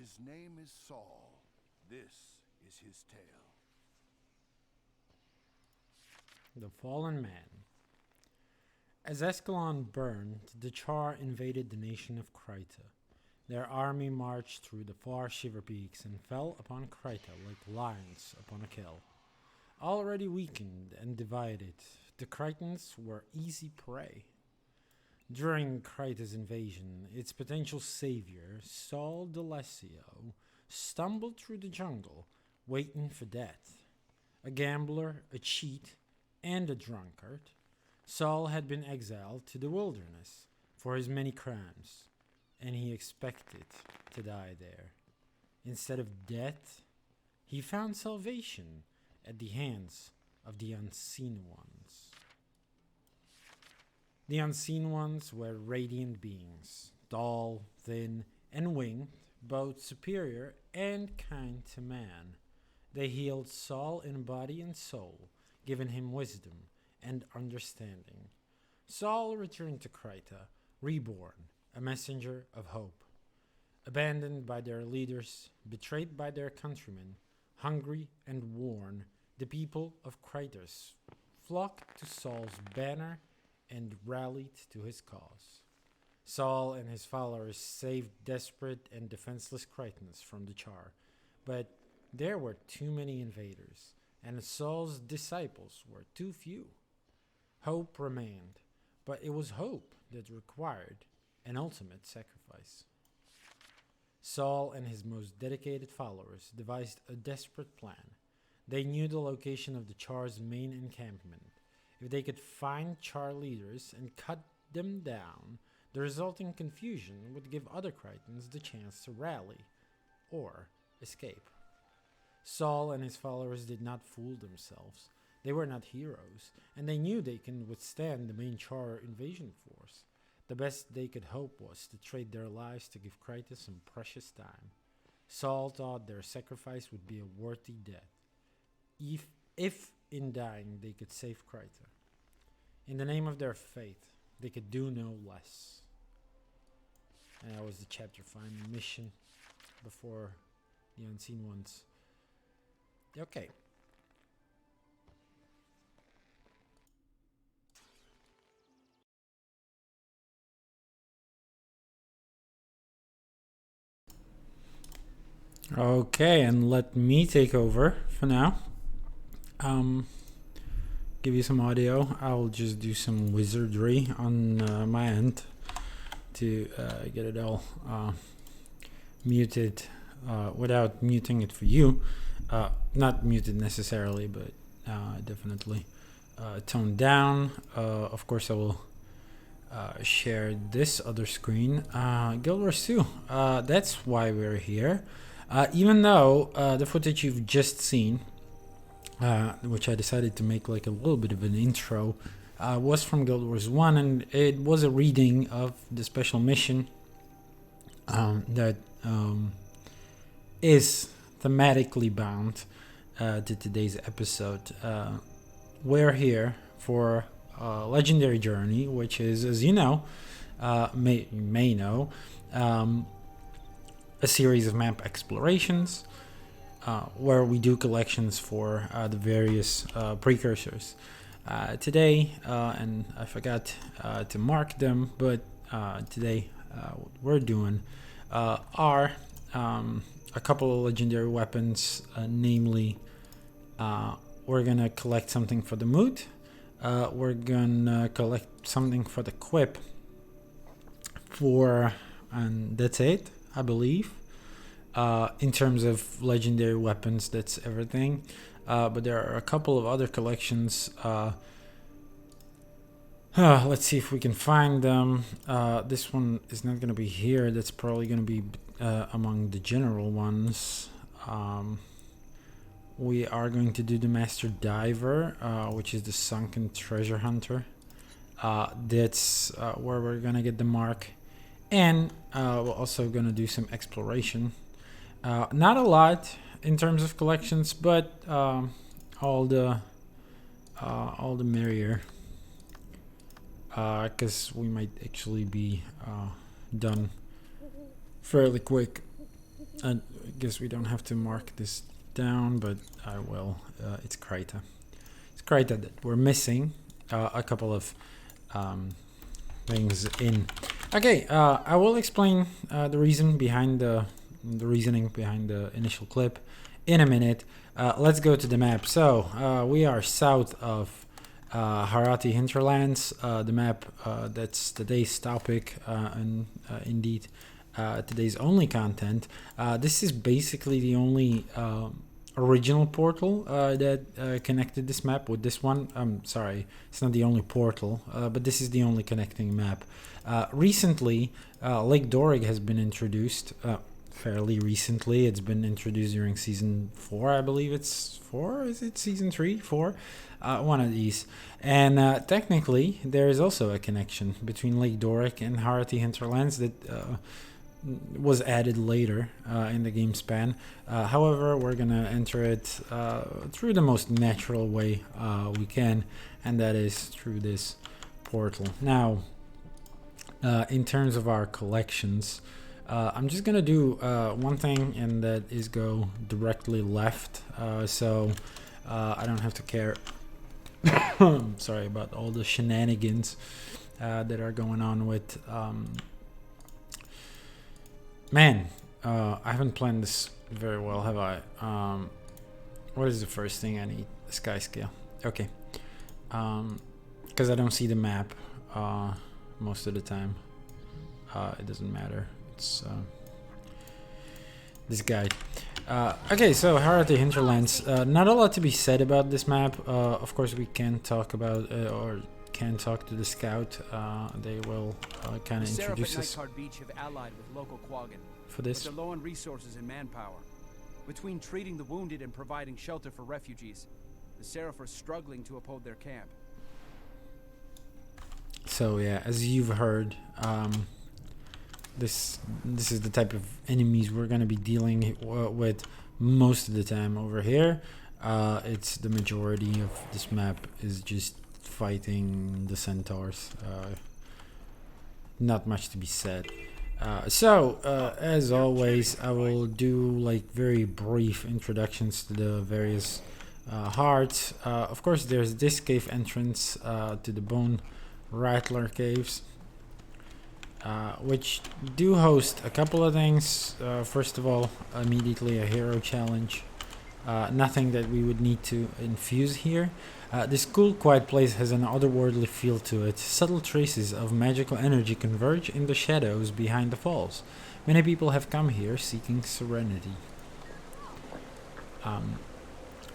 His name is Saul. This is his tale. The Fallen Man. As Escalon burned, the Char invaded the nation of Krita. Their army marched through the far Shiver Peaks and fell upon Krita like lions upon a kill. Already weakened and divided, the Kritans were easy prey. During Krita's invasion, its potential savior, Saul D'Alessio, stumbled through the jungle, waiting for death. A gambler, a cheat, and a drunkard, Saul had been exiled to the wilderness for his many crimes, and he expected to die there. Instead of death, he found salvation at the hands of the Unseen Ones. The Unseen Ones were radiant beings, tall, thin, and winged, both superior and kind to man. They healed Saul in body and soul, giving him wisdom and understanding. Saul returned to Krita, reborn, a messenger of hope. Abandoned by their leaders, betrayed by their countrymen, hungry and worn, the people of Kritos flocked to Saul's banner and rallied to his cause. Saul and his followers saved desperate and defenseless Kritans from the Char, but there were too many invaders, and Saul's disciples were too few. Hope remained, but it was hope that required an ultimate sacrifice. Saul and his most dedicated followers devised a desperate plan. They knew the location of the Char's main encampment. If they could find Char leaders and cut them down, the resulting confusion would give other Kritans the chance to rally or escape. Saul and his followers did not fool themselves. They were not heroes, and they knew they can withstand the main Char invasion force. The best they could hope was to trade their lives to give Krita some precious time. Saul thought their sacrifice would be a worthy death, if in dying they could save Krita. In the name of their faith, they could do no less. And that was the chapter 5 mission before the Unseen Ones. Okay. Okay, and let me take over for now. Give you some audio. I'll just do some wizardry on my end to get it all muted without muting it for you. Not muted necessarily, but definitely toned down. Of course, I will share this other screen. Guild Wars 2. That's why we're here. Even though the footage you've just seen, which I decided to make like a little bit of an intro, was from Guild Wars 1, and it was a reading of the special mission that is thematically bound to today's episode. We're here for a legendary journey, which is, as you know, may know, a series of map explorations where we do collections for the various precursors. Today, and I forgot to mark them, but today what we're doing are a couple of legendary weapons, namely we're gonna collect something for the moot, we're gonna collect something for the quip and that's it, I believe. In terms of legendary weapons, that's everything. But there are a couple of other collections. Let's see if we can find them. This one is not going to be here. That's probably going to be among the general ones. We are going to do the Master Diver, which is the Sunken Treasure Hunter. That's where we're going to get the mark. And we're also going to do some exploration. Not a lot in terms of collections, but all the merrier, because we might actually be done fairly quick I guess we don't have to mark this down, but I will. It's Krita. It's Krita that we're missing a couple of things in. Okay, I will explain the reason behind the reasoning behind the initial clip in a minute. Let's go to the map. So we are south of Harathi Hinterlands, the map that's today's topic and indeed today's only content. This is basically the only original portal that connected this map with this one. I'm sorry, it's not the only portal, but this is the only connecting map. Recently, Lake Dorig has been introduced. Fairly recently, it's been introduced during season 4, I believe it's 4. Is it season 3, 4? One of these. And technically, there is also a connection between Lake Dorig and Harathi Hinterlands that was added later in the game span. However, we're gonna enter it through the most natural way we can, and that is through this portal. Now, in terms of our collections, I'm just gonna do one thing, and that is go directly left, so I don't have to care. Sorry about all the shenanigans that are going on with. Man, I haven't planned this very well, have I? What is the first thing I need? Sky scale. Okay. Because I don't see the map most of the time. It doesn't matter. It's this guide. Okay, so Harathi Hinterlands. Not a lot to be said about this map. Of course, we can talk about or can talk to the scout. They will kind of introduce us. Beach have allied with local Quaggan, For this. but they're low on resources and manpower. Between treating the wounded and providing shelter for refugees, the Seraph are struggling to uphold their camp. So yeah, as you've heard, this is the type of enemies we're gonna be dealing with most of the time over here. It's the majority of this map is just fighting the centaurs. Not much to be said. So as always, I will do like very brief introductions to the various hearts. Of course, there's this cave entrance to the Bone Rattler caves, which do host a couple of things. First of all, immediately a hero challenge. Nothing that we would need to infuse here. This cool, quiet place has an otherworldly feel to it. Subtle traces of magical energy converge in the shadows behind the falls. Many people have come here seeking serenity.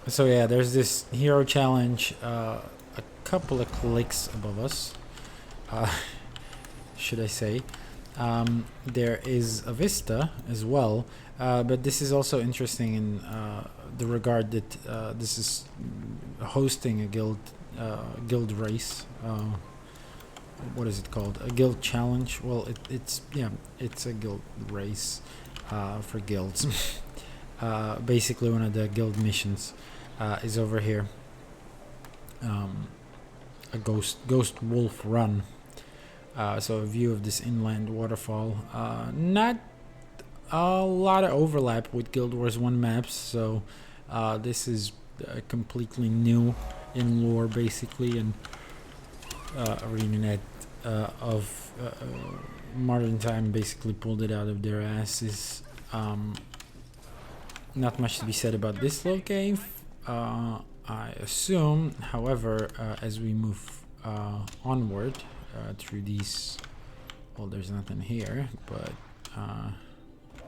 So yeah, there's this hero challenge a couple of clicks above us. Should I say. There is a vista as well, but this is also interesting in the regard that this is hosting a guild race. What is it called? A guild challenge. Well, it's a guild race for guilds. Basically, one of the guild missions is over here. A ghost wolf run. So a view of this inland waterfall. Not a lot of overlap with Guild Wars 1 maps, so this is completely new in lore, basically, and ArenaNet of modern time basically pulled it out of their asses. Not much to be said about this little cave, I assume. However, as we move onward through these, well, there's nothing here, but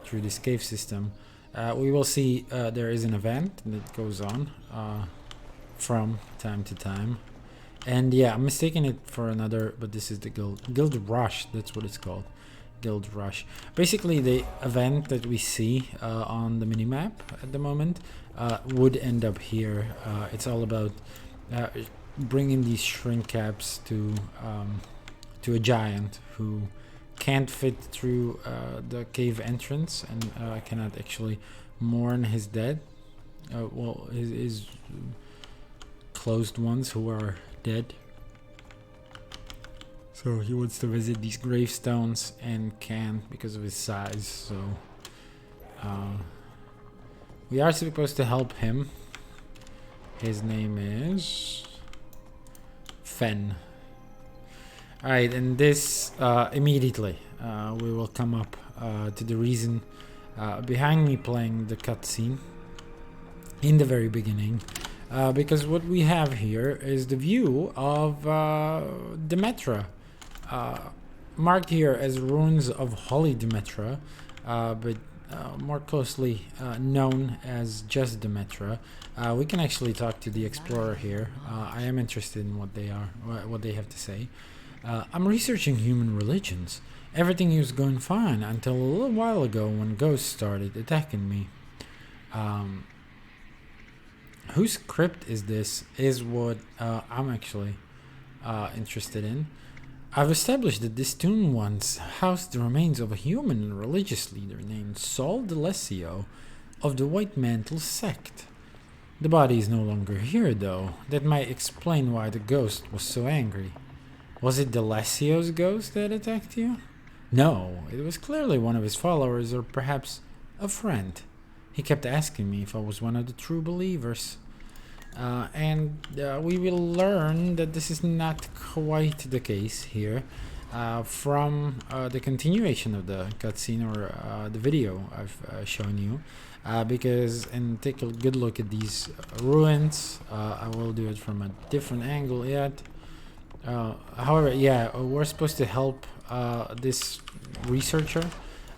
through this cave system, we will see there is an event that goes on from time to time. And yeah, I'm mistaking it for another, but this is the Guild Rush, that's what it's called. Guild Rush. Basically, the event that we see on the minimap at the moment would end up here. It's all about bringing these shrink caps to a giant who can't fit through the cave entrance and cannot actually mourn his dead. Well, his closed ones who are dead. So he wants to visit these gravestones and can't because of his size. So We are supposed to help him. His name is Fen. Alright, and this immediately we will come up to the reason behind me playing the cutscene in the very beginning. Because what we have here is the view of Demetra, marked here as ruins of Holy Demetra, but more closely known as just Demetra. We can actually talk to the explorer here. I am interested in what they are, what they have to say. I'm researching human religions. Everything was going fine until a little while ago when ghosts started attacking me. Whose crypt is this? Is what I'm actually interested in. I've established that this tomb once housed the remains of a human and religious leader named Saul D'Alessio of the White Mantle sect. The body is no longer here, though. That might explain why the ghost was so angry. Was it D'Alessio's ghost that attacked you? No, it was clearly one of his followers, or perhaps a friend. He kept asking me if I was one of the true believers. And we will learn that this is not quite the case here from the continuation of the cutscene or the video I've shown you. Because, and take a good look at these ruins. I will do it from a different angle yet. However, yeah, we're supposed to help this researcher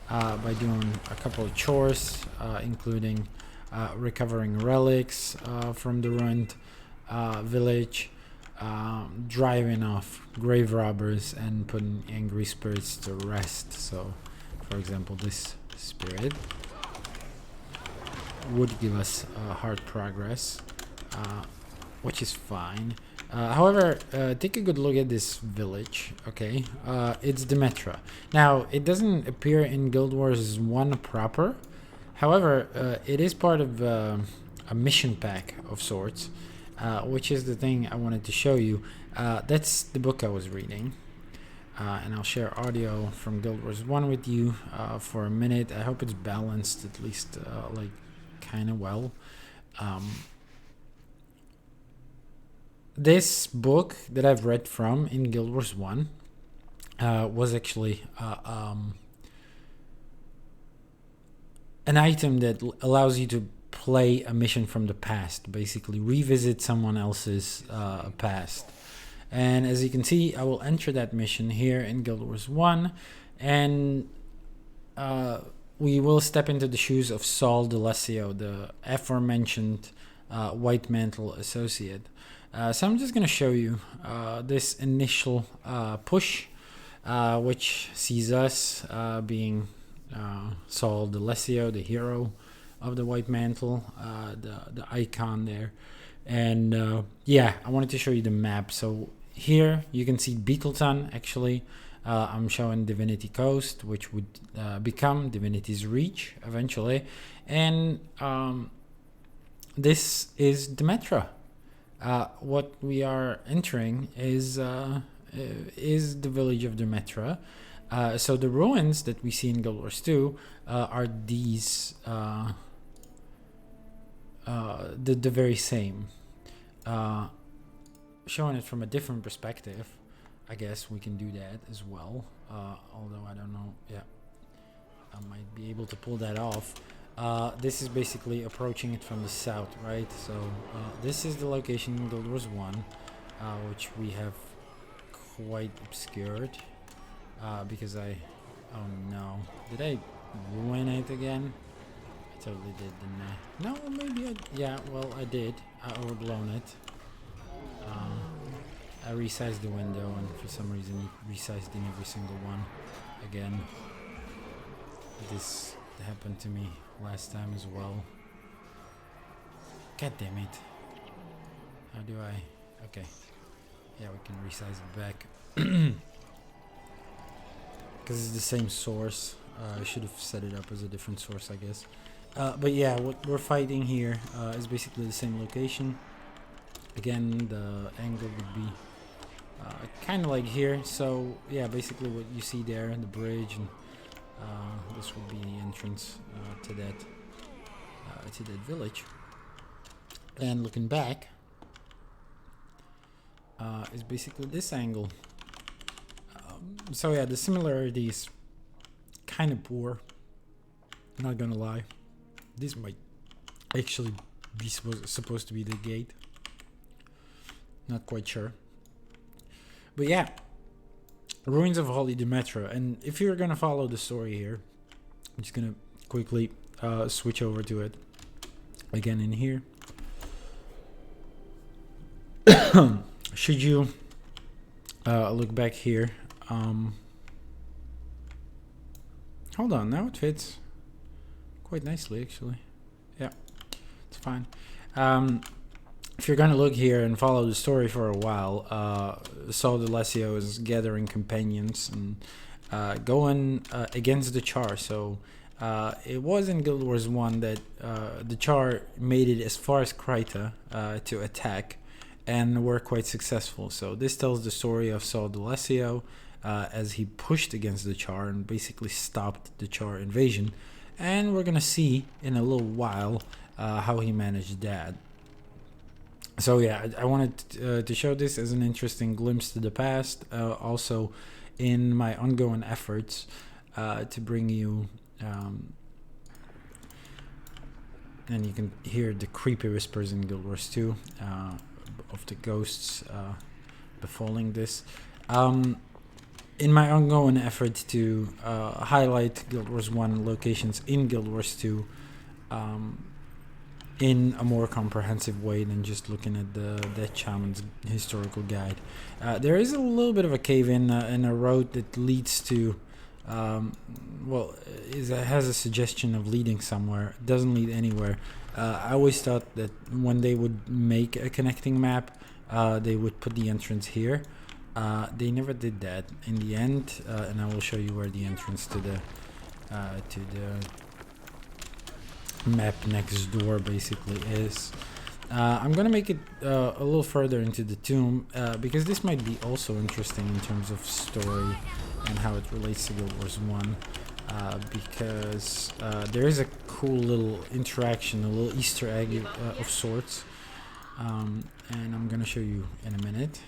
by doing a couple of chores, including recovering relics from the ruined village, driving off grave robbers, and putting angry spirits to rest. So, for example, this spirit would give us hard progress, which is fine. However, take a good look at this village, okay? It's Demetra. Now, it doesn't appear in Guild Wars 1 proper. However, it is part of a mission pack of sorts, which is the thing I wanted to show you. That's the book I was reading. And I'll share audio from Guild Wars 1 with you for a minute. I hope it's balanced at least, like, kind of well. This book that I've read from in Guild Wars 1 was actually an item that allows you to play a mission from the past, basically revisit someone else's past. And as you can see, I will enter that mission here in Guild Wars 1, and we will step into the shoes of Saul D'Alessio, the aforementioned White Mantle associate. So I'm just going to show you this initial push, which sees us being Saul D'Alessio, the hero of the White Mantle, the icon there. And yeah, I wanted to show you the map. So here you can see Beetleton, actually. I'm showing Divinity Coast, which would become Divinity's Reach eventually. And this is Demetra. What we are entering is the village of Demetra. So the ruins that we see in Guild Wars 2 are these, the very same. Showing it from a different perspective, I guess we can do that as well. Although I don't know, yeah, I might be able to pull that off. This is basically approaching it from the south, right? So this is the location in Guild Wars 1, which we have quite obscured because oh no, did I ruin it again? I totally did, didn't I? No, maybe yeah, well I did. I overblown it. I resized the window, and for some reason it resized in every single one again. This happened to me last time as well. God damn it. How do I... Okay. Yeah, we can resize it back. Because it's the same source. I should have set it up as a different source, I guess. But yeah, what we're fighting here is basically the same location. Again, the angle would be kind of like here. So yeah, basically what you see there, the bridge and This would be the entrance to that village. And looking back is basically this angle. So yeah, the similarities kind of poor. Not gonna lie. This might actually be supposed to be the gate. Not quite sure. But yeah, ruins of Holy Demetra. And if you're gonna follow the story here, I'm just gonna quickly switch over to it again in here. Should you look back here, hold on, now it fits quite nicely actually. Yeah, it's fine. If you're gonna look here and follow the story for a while, Saul de Lesio is gathering companions and going against the Char. So it was in Guild Wars 1 that the Char made it as far as Kryta to attack, and were quite successful. So this tells the story of Saul de Lesio as he pushed against the Char and basically stopped the Char invasion. And we're gonna see in a little while how he managed that. So yeah, I wanted to show this as an interesting glimpse to the past. Also, in my ongoing efforts to bring you, and you can hear the creepy whispers in Guild Wars 2 of the ghosts befalling this. In my ongoing effort to highlight Guild Wars 1 locations in Guild Wars 2 in a more comprehensive way than just looking at the Dead Shaman's historical guide. There is a little bit of a cave-in and a road that leads to, has a suggestion of leading somewhere. It doesn't lead anywhere. I always thought that when they would make a connecting map, they would put the entrance here. They never did that in the end, and I will show you where the entrance to the map next door basically is. I'm gonna make it a little further into the tomb because this might be also interesting in terms of story and how it relates to Guild Wars 1, because there is a cool little interaction, a little Easter egg of sorts, and I'm gonna show you in a minute.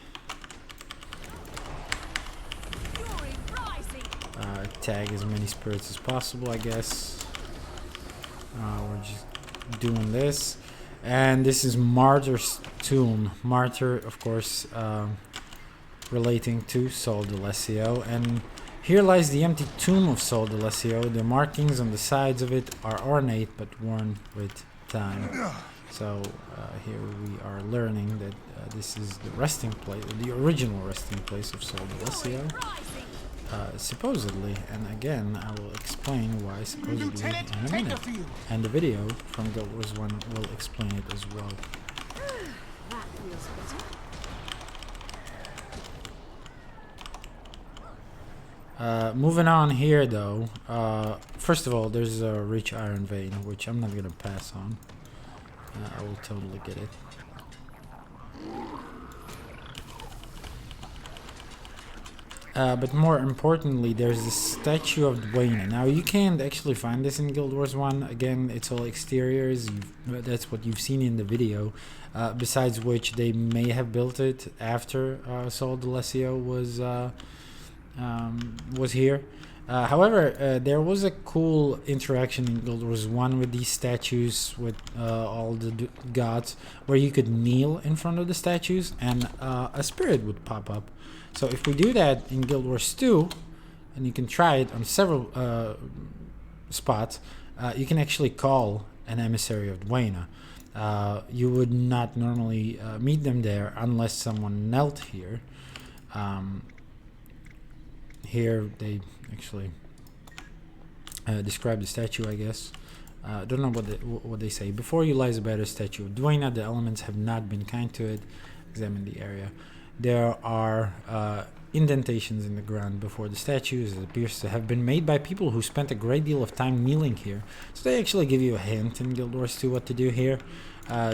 Tag as many spirits as possible, I guess. We're just doing this, and this is Martyr's tomb. Martyr, of course, relating to Saul de Lesio, and here lies the empty tomb of Saul de Lesio. The markings on the sides of it are ornate but worn with time. So here we are learning that this is the resting place, the original resting place of Saul de Lesio. Supposedly, and again, I will explain why supposedly in a minute. And the video from Guild Wars 1 will explain it as well. Moving on here though, first of all, there's a rich iron vein, which I'm not gonna pass on. I will totally get it. But more importantly, there's the statue of Dwayne. Now, you can't actually find this in Guild Wars 1. Again, it's all exteriors. That's what you've seen in the video. Besides which, they may have built it after Saul de Lesio was here. However, there was a cool interaction in Guild Wars 1 with these statues, with all the gods, where you could kneel in front of the statues and a spirit would pop up. So if we do that in Guild Wars 2, and you can try it on several spots, you can actually call an emissary of Dwayna. You would not normally meet them there unless someone knelt here. Here they actually describe the statue, I guess. Don't know what they say. Before you lies a better statue of Dwayna. The elements have not been kind to it. Examine the area. There are indentations in the ground before the statues. It appears to have been made by people who spent a great deal of time kneeling here. So they actually give you a hint in Guild Wars 2 what to do here.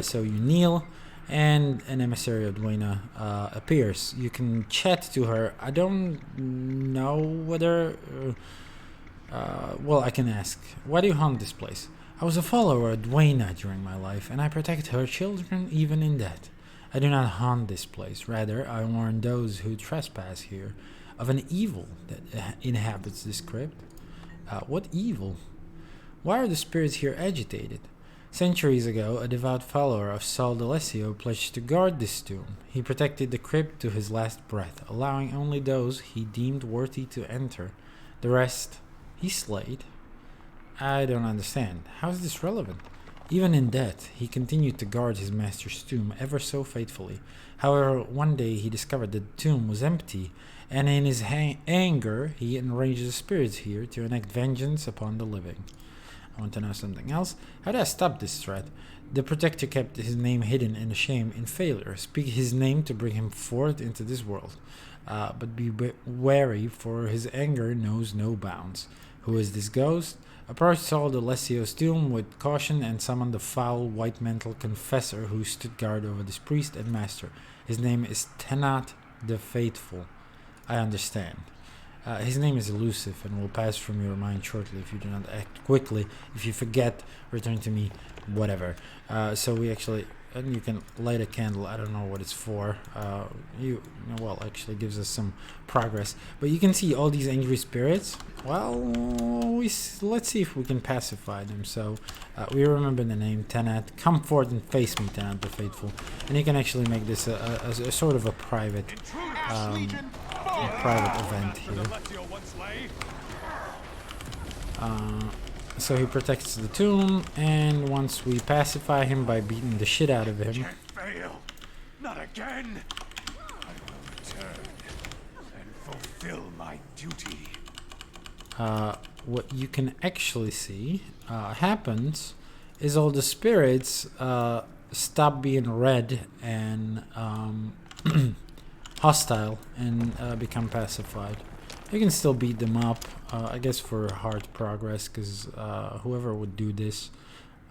So you kneel, and an emissary of Dwayna appears. You can chat to her. I don't know whether Well, I can ask, why do you haunt this place? I was a follower of Dwayna during my life, and I protect her children even in death. I do not haunt this place. Rather, I warn those who trespass here of an evil that inhabits this crypt. What evil? Why are the spirits here agitated? Centuries ago, a devout follower of Saul D'Alessio pledged to guard this tomb. He protected the crypt to his last breath, allowing only those he deemed worthy to enter. The rest, he slayed. I don't understand. How is this relevant? Even in death, he continued to guard his master's tomb ever so faithfully. However, one day he discovered that the tomb was empty, and in his anger, he enraged the spirits here to enact vengeance upon the living. I want to know something else. How do I stop this threat? The protector kept his name hidden in shame in failure. Speak his name to bring him forth into this world. But be wary, for his anger knows no bounds. Who is this ghost? Approach Saul D'Alessio's tomb with caution and summon the foul white-mantled confessor who stood guard over this priest and master. His name is Tenat the Faithful. I understand. His name is elusive and will pass from your mind shortly if you do not act quickly. If you forget, return to me, whatever. So we actually, and you can light a candle. I don't know what it's for. Actually gives us some progress. But you can see all these angry spirits. Well, let's see if we can pacify them. So we remember the name Tenat. Come forth and face me, Tenat the Faithful. And you can actually make this a sort of a private event here. So he protects the tomb, and once we pacify him by beating the shit out of him. Can't fail. Not again. I will return and fulfill my duty. What you can actually see happens is all the spirits stop being red and hostile and become pacified. You can still beat them up, I guess, for hard progress, because whoever would do this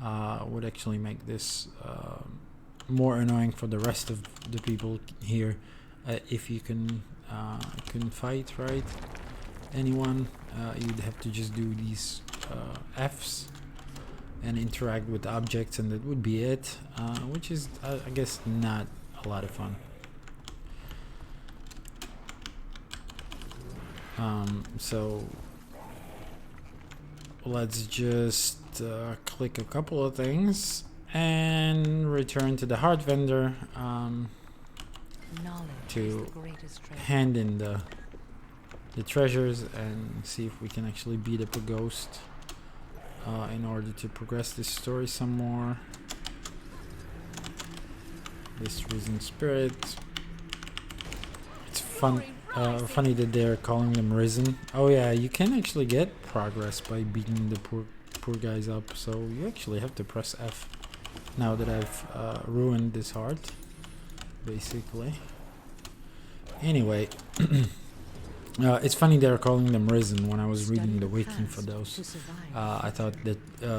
would actually make this more annoying for the rest of the people here. If you can fight, right? Anyone, you'd have to just do these Fs and interact with objects, and that would be it, which is, I guess, not a lot of fun. So let's just click a couple of things and return to the heart vendor to hand in the treasures and see if we can actually beat up a ghost in order to progress this story some more. This risen spirit. It's fun. Funny that they're calling them risen. Oh yeah, you can actually get progress by beating the poor guys up. So you actually have to press F. Now that I've ruined this heart, basically. Anyway, it's funny they're calling them risen. When I was reading the wiki for those, I thought that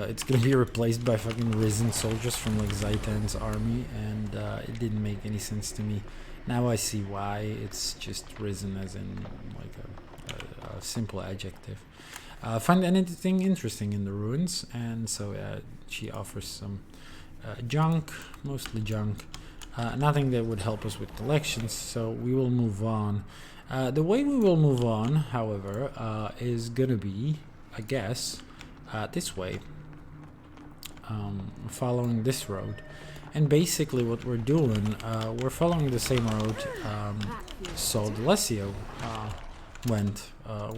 it's gonna be replaced by fucking risen soldiers from like Zaitan's army, and it didn't make any sense to me. Now I see why. It's just risen as in like a simple adjective. Find anything interesting in the ruins, and so she offers some junk, mostly junk. Nothing that would help us with collections, so we will move on. The way we will move on, however, is gonna be, I guess, this way, following this road. And basically what we're doing, we're following the same road Saul D'Alessio went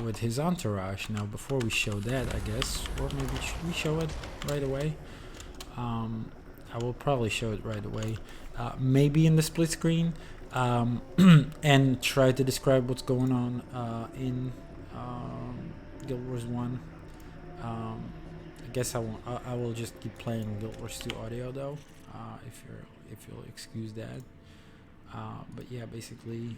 with his entourage. Now before we show that, I guess, or maybe should we show it right away? I will probably show it right away. Maybe in the split screen, and try to describe what's going on in Guild Wars 1. I guess I will just keep playing Guild Wars 2 audio though. If you'll excuse that, but yeah, basically,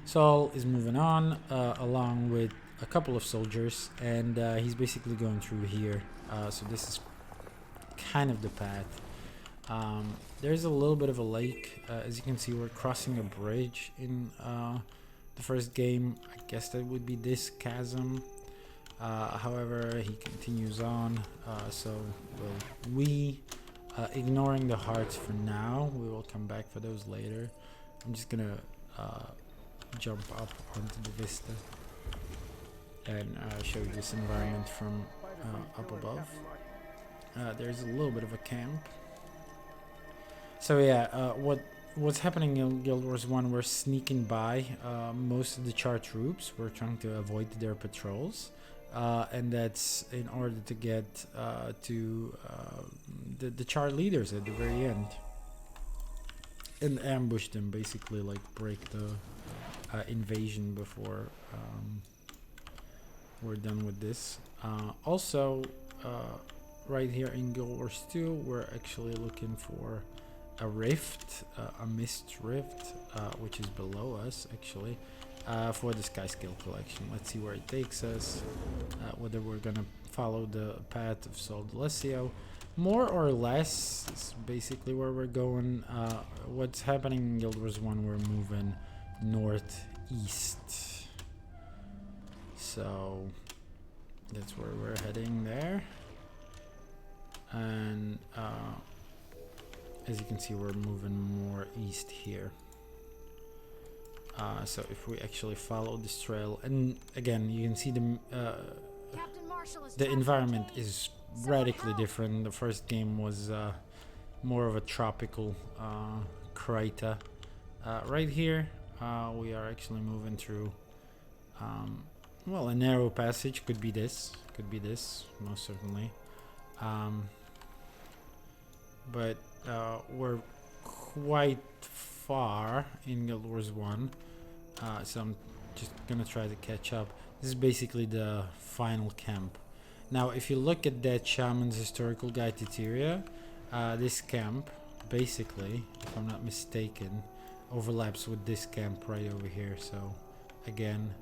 Saul is moving on along with a couple of soldiers, and he's basically going through here. So this is kind of the path. There's a little bit of a lake. As you can see, we're crossing a bridge in the first game. I guess that would be this chasm. However, he continues on, so we ignoring the hearts for now. We will come back for those later. I'm just gonna jump up onto the vista and show you this environment from up above. There's a little bit of a camp. So yeah, what's happening in Guild Wars 1, we're sneaking by most of the Char troops. We're trying to avoid their patrols. And that's in order to get to the Char leaders at the very end. And ambush them, basically, like break the invasion before we're done with this. Also, right here in Guild Wars 2, we're actually looking for a rift, a mist rift, which is below us, actually. For the Sky Scale collection. Let's see where it takes us, whether we're gonna follow the path of Sol D'Alessio. More or less is basically where we're going. What's happening in Guild Wars 1, we're moving northeast. So that's where we're heading there. And as you can see, we're moving more east here. So if we actually follow this trail, and again, you can see the environment is radically different. The first game was more of a tropical Krita. Right here, we are actually moving through, well, a narrow passage. Could be this, most certainly. But we're quite far in Guild Wars 1, so I'm just gonna try to catch up. This is basically the final camp. Now if you look at that Shaman's Historical Guide to Tyria, this camp basically, if I'm not mistaken, overlaps with this camp right over here. So again,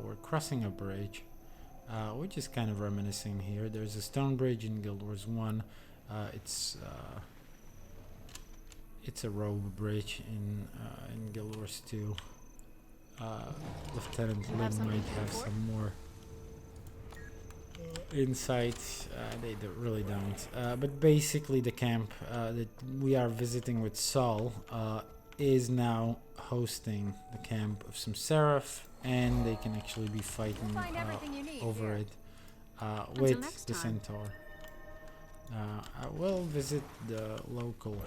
we're crossing a bridge, which is kind of reminiscing here. There's a stone bridge in Guild Wars 1. It's a rope bridge in Guild Wars 2. Lieutenant Lin might have some more insights. They really don't. But basically the camp that we are visiting with Sol is now hosting the camp of some Seraph, and they can actually be fighting over it with the Centaur. I will visit the local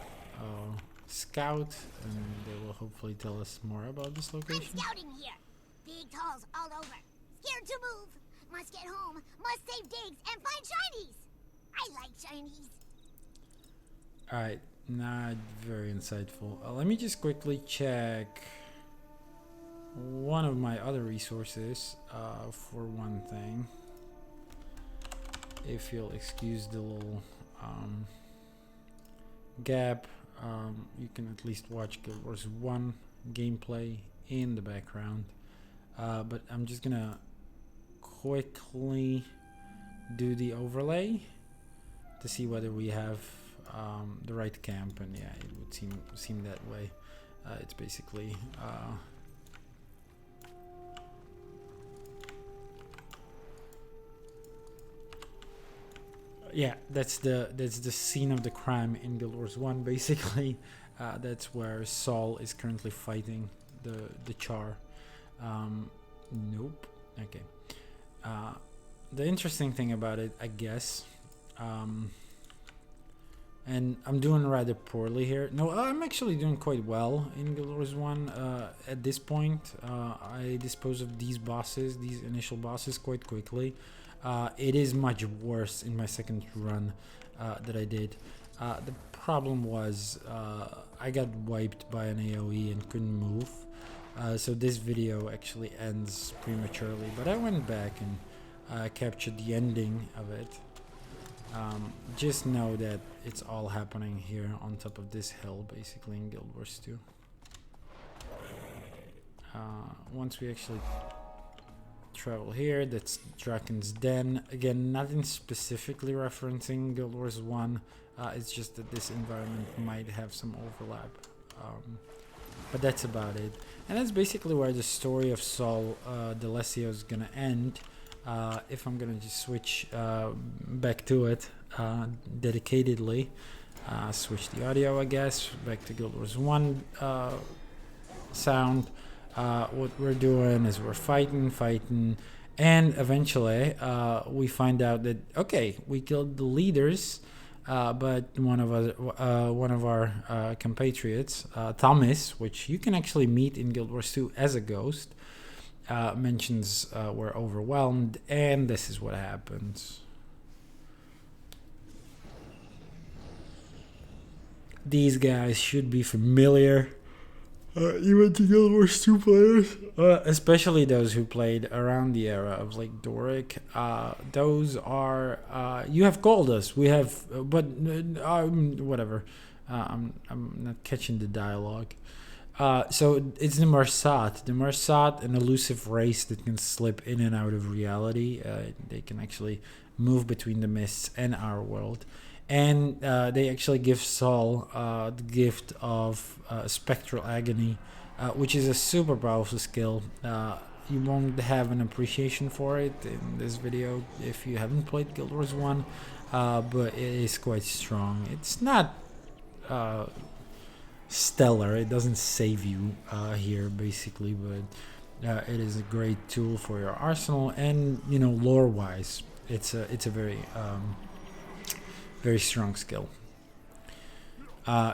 scout, and they will hopefully tell us more about this location. I'm scouting here. Big talls all over. Scared to move. Must get home. Must save digs and find shinies. I like shinies. Alright, not very insightful. Let me just quickly check one of my other resources for one thing. If you'll excuse the little gap, you can at least watch Guild Wars 1 gameplay in the background. But I'm just gonna quickly do the overlay to see whether we have the right camp, and yeah, it would seem that way. It's basically yeah, that's the scene of the crime in Guild Wars 1, basically. That's where Sol is currently fighting the Char. Nope. Okay. The interesting thing about it, I guess, and I'm doing rather poorly here. No, I'm actually doing quite well in Guild Wars 1. At this point, I dispose of these initial bosses, quite quickly. It is much worse in my second run that I did. The problem was I got wiped by an AoE and couldn't move. So this video actually ends prematurely, but I went back and captured the ending of it. Just know that it's all happening here on top of this hill, basically, in Guild Wars 2. Once we actually travel here, that's Draken's Den. Again, nothing specifically referencing Guild Wars 1. It's just that this environment might have some overlap. but that's about it. And that's basically where the story of Saul D'Alessio is gonna end. If I'm gonna just switch back to it dedicatedly, switch the audio, I guess, back to Guild Wars 1 sound. What we're doing is we're fighting, and eventually we find out that, okay, we killed the leaders, but one of our compatriots, Thomas, which you can actually meet in Guild Wars 2 as a ghost, mentions we're overwhelmed, and this is what happens. These guys should be familiar, even to Guild Wars 2 players, especially those who played around the era of like Doric. Those are, you have called us, we have, but whatever. I'm not catching the dialogue. So it's the Marsat. The Marsat, an elusive race that can slip in and out of reality. They can actually move between the mists and our world. And they actually give Saul the gift of spectral agony, which is a super powerful skill. You won't have an appreciation for it in this video if you haven't played Guild Wars 1, but it is quite strong. It's not stellar, it doesn't save you here basically, but it is a great tool for your arsenal, and you know, lore wise it's a very very strong skill.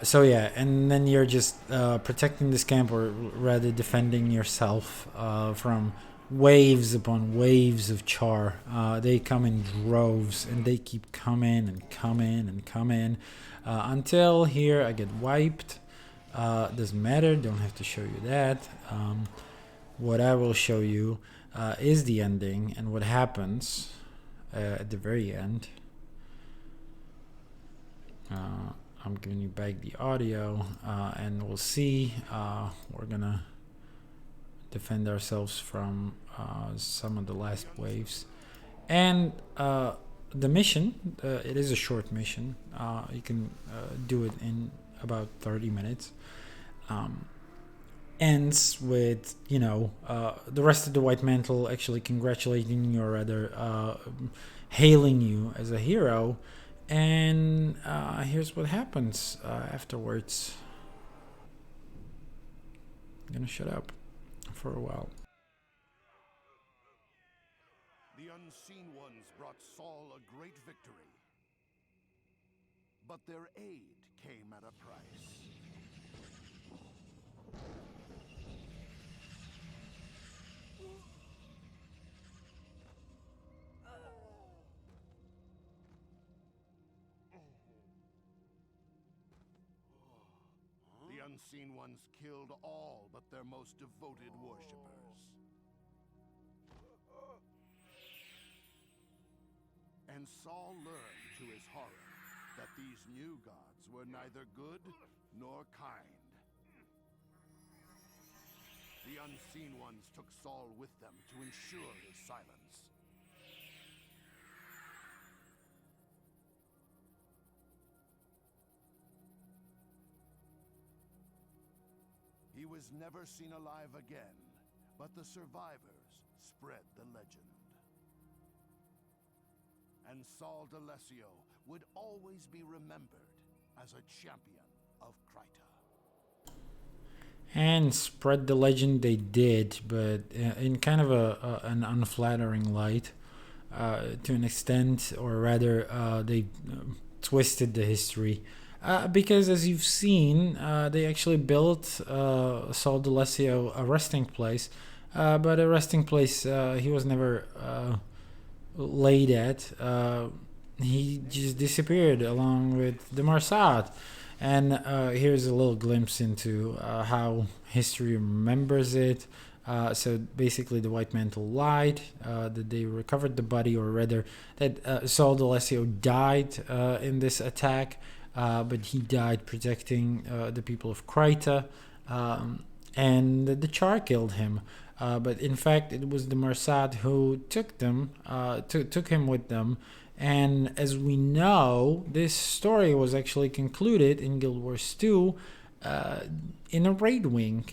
So yeah, and then you're just protecting this camp, or rather defending yourself from waves upon waves of char. They come in droves, and they keep coming and coming and coming until here I get wiped. Doesn't matter, don't have to show you that. What I will show you is the ending and what happens at the very end. I'm giving you back the audio, and we'll see. We're gonna defend ourselves from some of the last waves, and the mission, it is a short mission. You can do it in about 30 minutes. Ends with, you know, the rest of the White Mantle actually congratulating you, or rather hailing you as a hero. And here's what happens afterwards. I'm gonna shut up for a while. The unseen ones brought Saul a great victory, but their aid came at a price. The unseen ones killed all but their most devoted worshippers. And Saul learned to his horror that these new gods were neither good nor kind. The unseen ones took Saul with them to ensure his silence. He was never seen alive again, but the survivors spread the legend. And Saul D'Alessio would always be remembered as a champion of Kryta. And spread the legend they did, but in kind of an unflattering light, to an extent, or rather they twisted the history. Because as you've seen, they actually built Saul D'Alessio a resting place, but a resting place he was never laid at. He just disappeared along with the Marsat. And here's a little glimpse into how history remembers it. So basically the White Mantle lied, that they recovered the body, or rather that Saul D'Alessio died in this attack, but he died protecting the people of Kryta, and the Char killed him. But in fact it was the Marsat who took him with them. And as we know, this story was actually concluded in Guild Wars 2 in a raid wing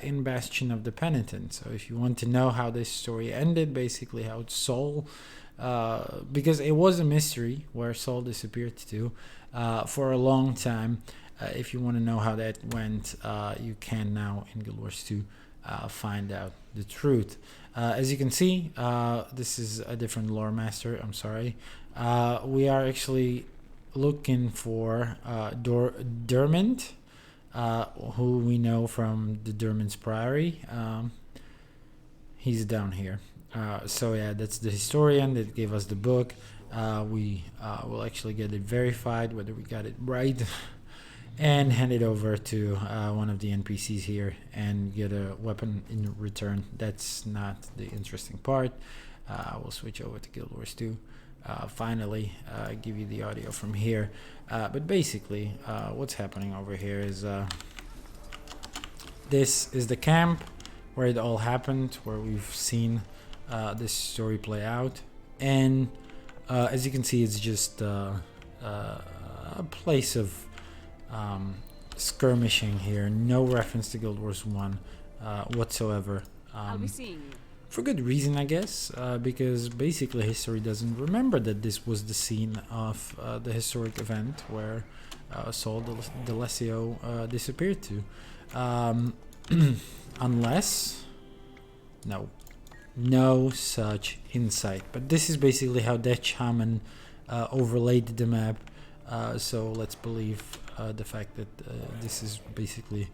in Bastion of the Penitent. So if you want to know how this story ended, basically how Saul, because it was a mystery where Saul disappeared to for a long time. If you want to know how that went, you can now in Guild Wars 2 find out the truth. As you can see, this is a different lore master. I'm sorry. We are actually looking for Dermont, who we know from the Dermant's Priory. He's down here. So yeah, that's the historian that gave us the book. We will actually get it verified, whether we got it right, and hand it over to one of the NPCs here and get a weapon in return. That's not the interesting part. We'll switch over to Guild Wars 2. Finally, give you the audio from here. But basically, what's happening over here is this is the camp where it all happened, where we've seen this story play out. And as you can see, it's just a place of skirmishing here. No reference to Guild Wars 1 whatsoever. I'll be seeing you. For good reason, I guess, because basically history doesn't remember that this was the scene of the historic event where Saul D'Alessio disappeared to. Unless... No such insight. But this is basically how that shaman overlaid the map. So let's believe the fact that this is basically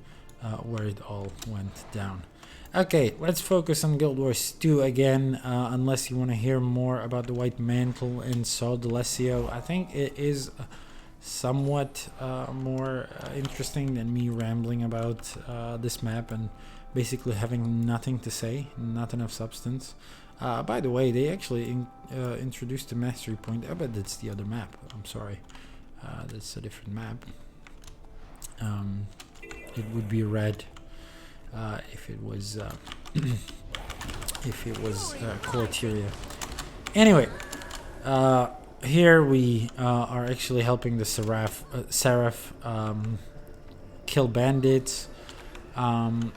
where it all went down. Okay, let's focus on Guild Wars 2 again, unless you want to hear more about the White Mantle and Saul D'Alessio. I think it is somewhat more interesting than me rambling about this map and basically having nothing to say, not enough substance. By the way, they actually introduced the mastery point. I bet that's the other map. I'm sorry. That's a different map. It would be red. If it was Quarteria. Anyway, here we are actually helping the Seraph kill bandits, and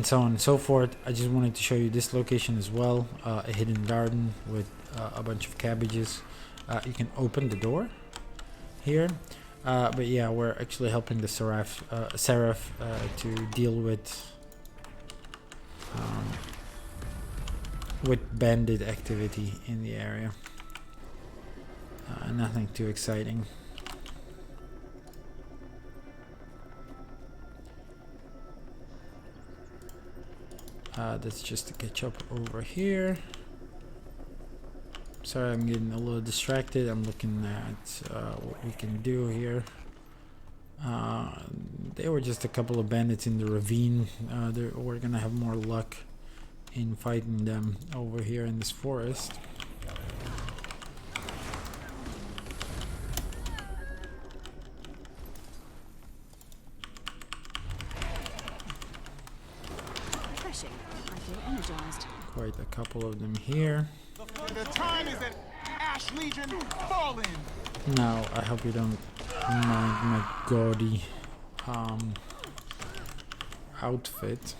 so on and so forth. I just wanted to show you this location as well, a hidden garden with a bunch of cabbages. You can open the door here. But yeah, we're actually helping the Seraph to deal with bandit activity in the area. Nothing too exciting. That's just to catch up over here. Sorry, I'm getting a little distracted. I'm looking at what we can do here. There were just a couple of bandits in the ravine. We're gonna have more luck in fighting them over here in this forest. Refreshing. I feel energized. Quite a couple of them here. The time is that Ash Legion fallen. Now, I hope you don't mind my gaudy outfit.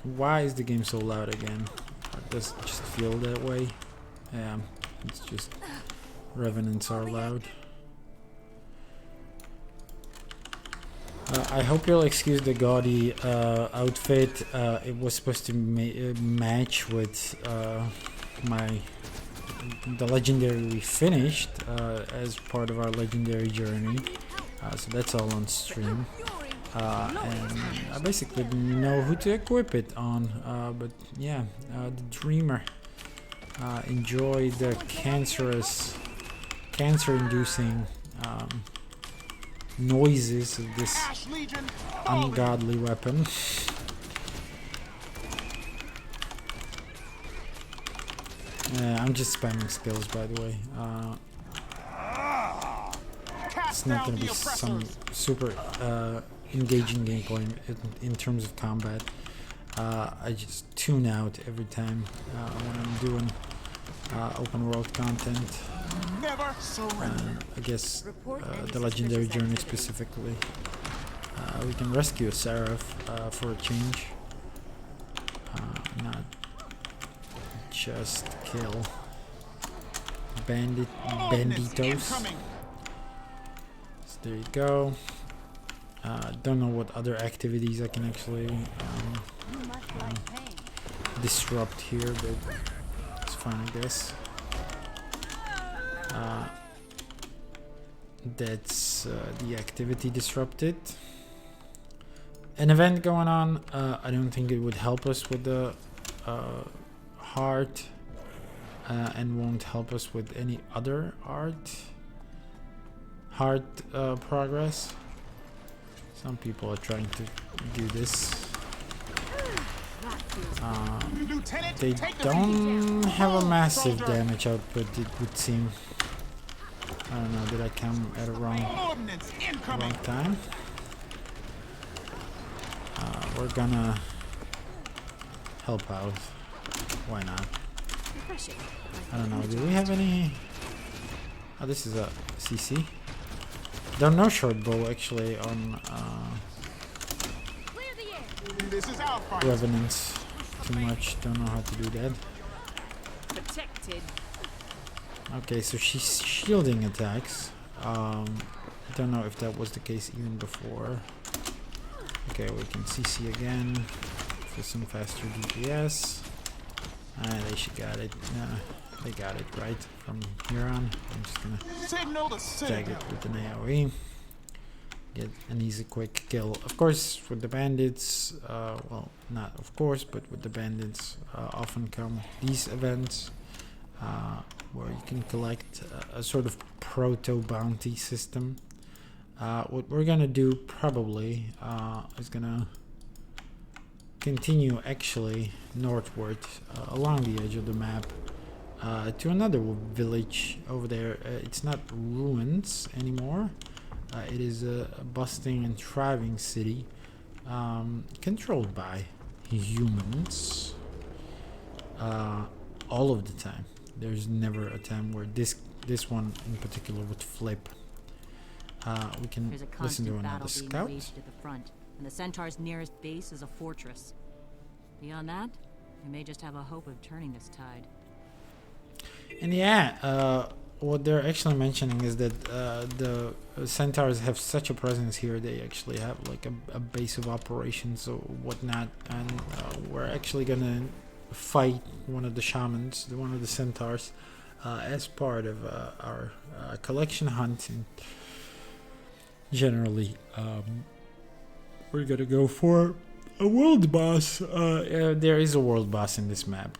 Why is the game so loud again? Does it just feel that way? Yeah, it's just revenants are loud. I hope you'll excuse the gaudy outfit. It was supposed to match with the legendary we finished as part of our legendary journey. So that's all on stream. And I basically didn't know who to equip it on, but yeah, the Dreamer. Enjoy the cancer-inducing noises of this ungodly weapon. I'm just spamming skills, by the way. It's not going to be some super engaging gameplay in terms of combat. I just tune out every time when I'm doing open world content. Never surrender. I guess the legendary journey specifically. We can rescue a Seraph for a change. Not just kill banditos. So there you go. Don't know what other activities I can actually disrupt here, but it's fine, I guess. That's the activity disrupted. An event going on. I don't think it would help us with the heart, and won't help us with any other heart progress. Some people are trying to do this. They don't have a massive damage output, it would seem. I don't know, did I come at a wrong time? We're gonna help out. Why not? I don't know, do we have any... Oh, this is a CC. Don't know short bow actually on Revenants too much, don't know how to do that. Protected. Okay, so she's shielding attacks. Don't know if that was the case even before. Okay, we can CC again for some faster DPS. They should got it. They got it right from here on. I'm just gonna tag it with an AoE. Get an easy quick kill. Of course, with the bandits, well, not of course, but with the bandits often come these events where you can collect a sort of proto-bounty system. What we're gonna do probably is gonna continue actually northward along the edge of the map to another village over there. It's not ruins anymore. It is a bustling and thriving city controlled by humans all of the time. There's never a time where this one in particular would flip. We can There's a listen to constant another battle being scout. waged at the front, and the Centaur's nearest base is a fortress. Beyond that, we may just have a hope of turning this tide. And yeah, what they're actually mentioning is that the Centaurs have such a presence here. They actually have like a base of operations or whatnot, and we're actually gonna fight one of the shamans, one of the Centaurs, as part of our collection hunt. And generally, we're gonna go for a world boss. There is a world boss in this map.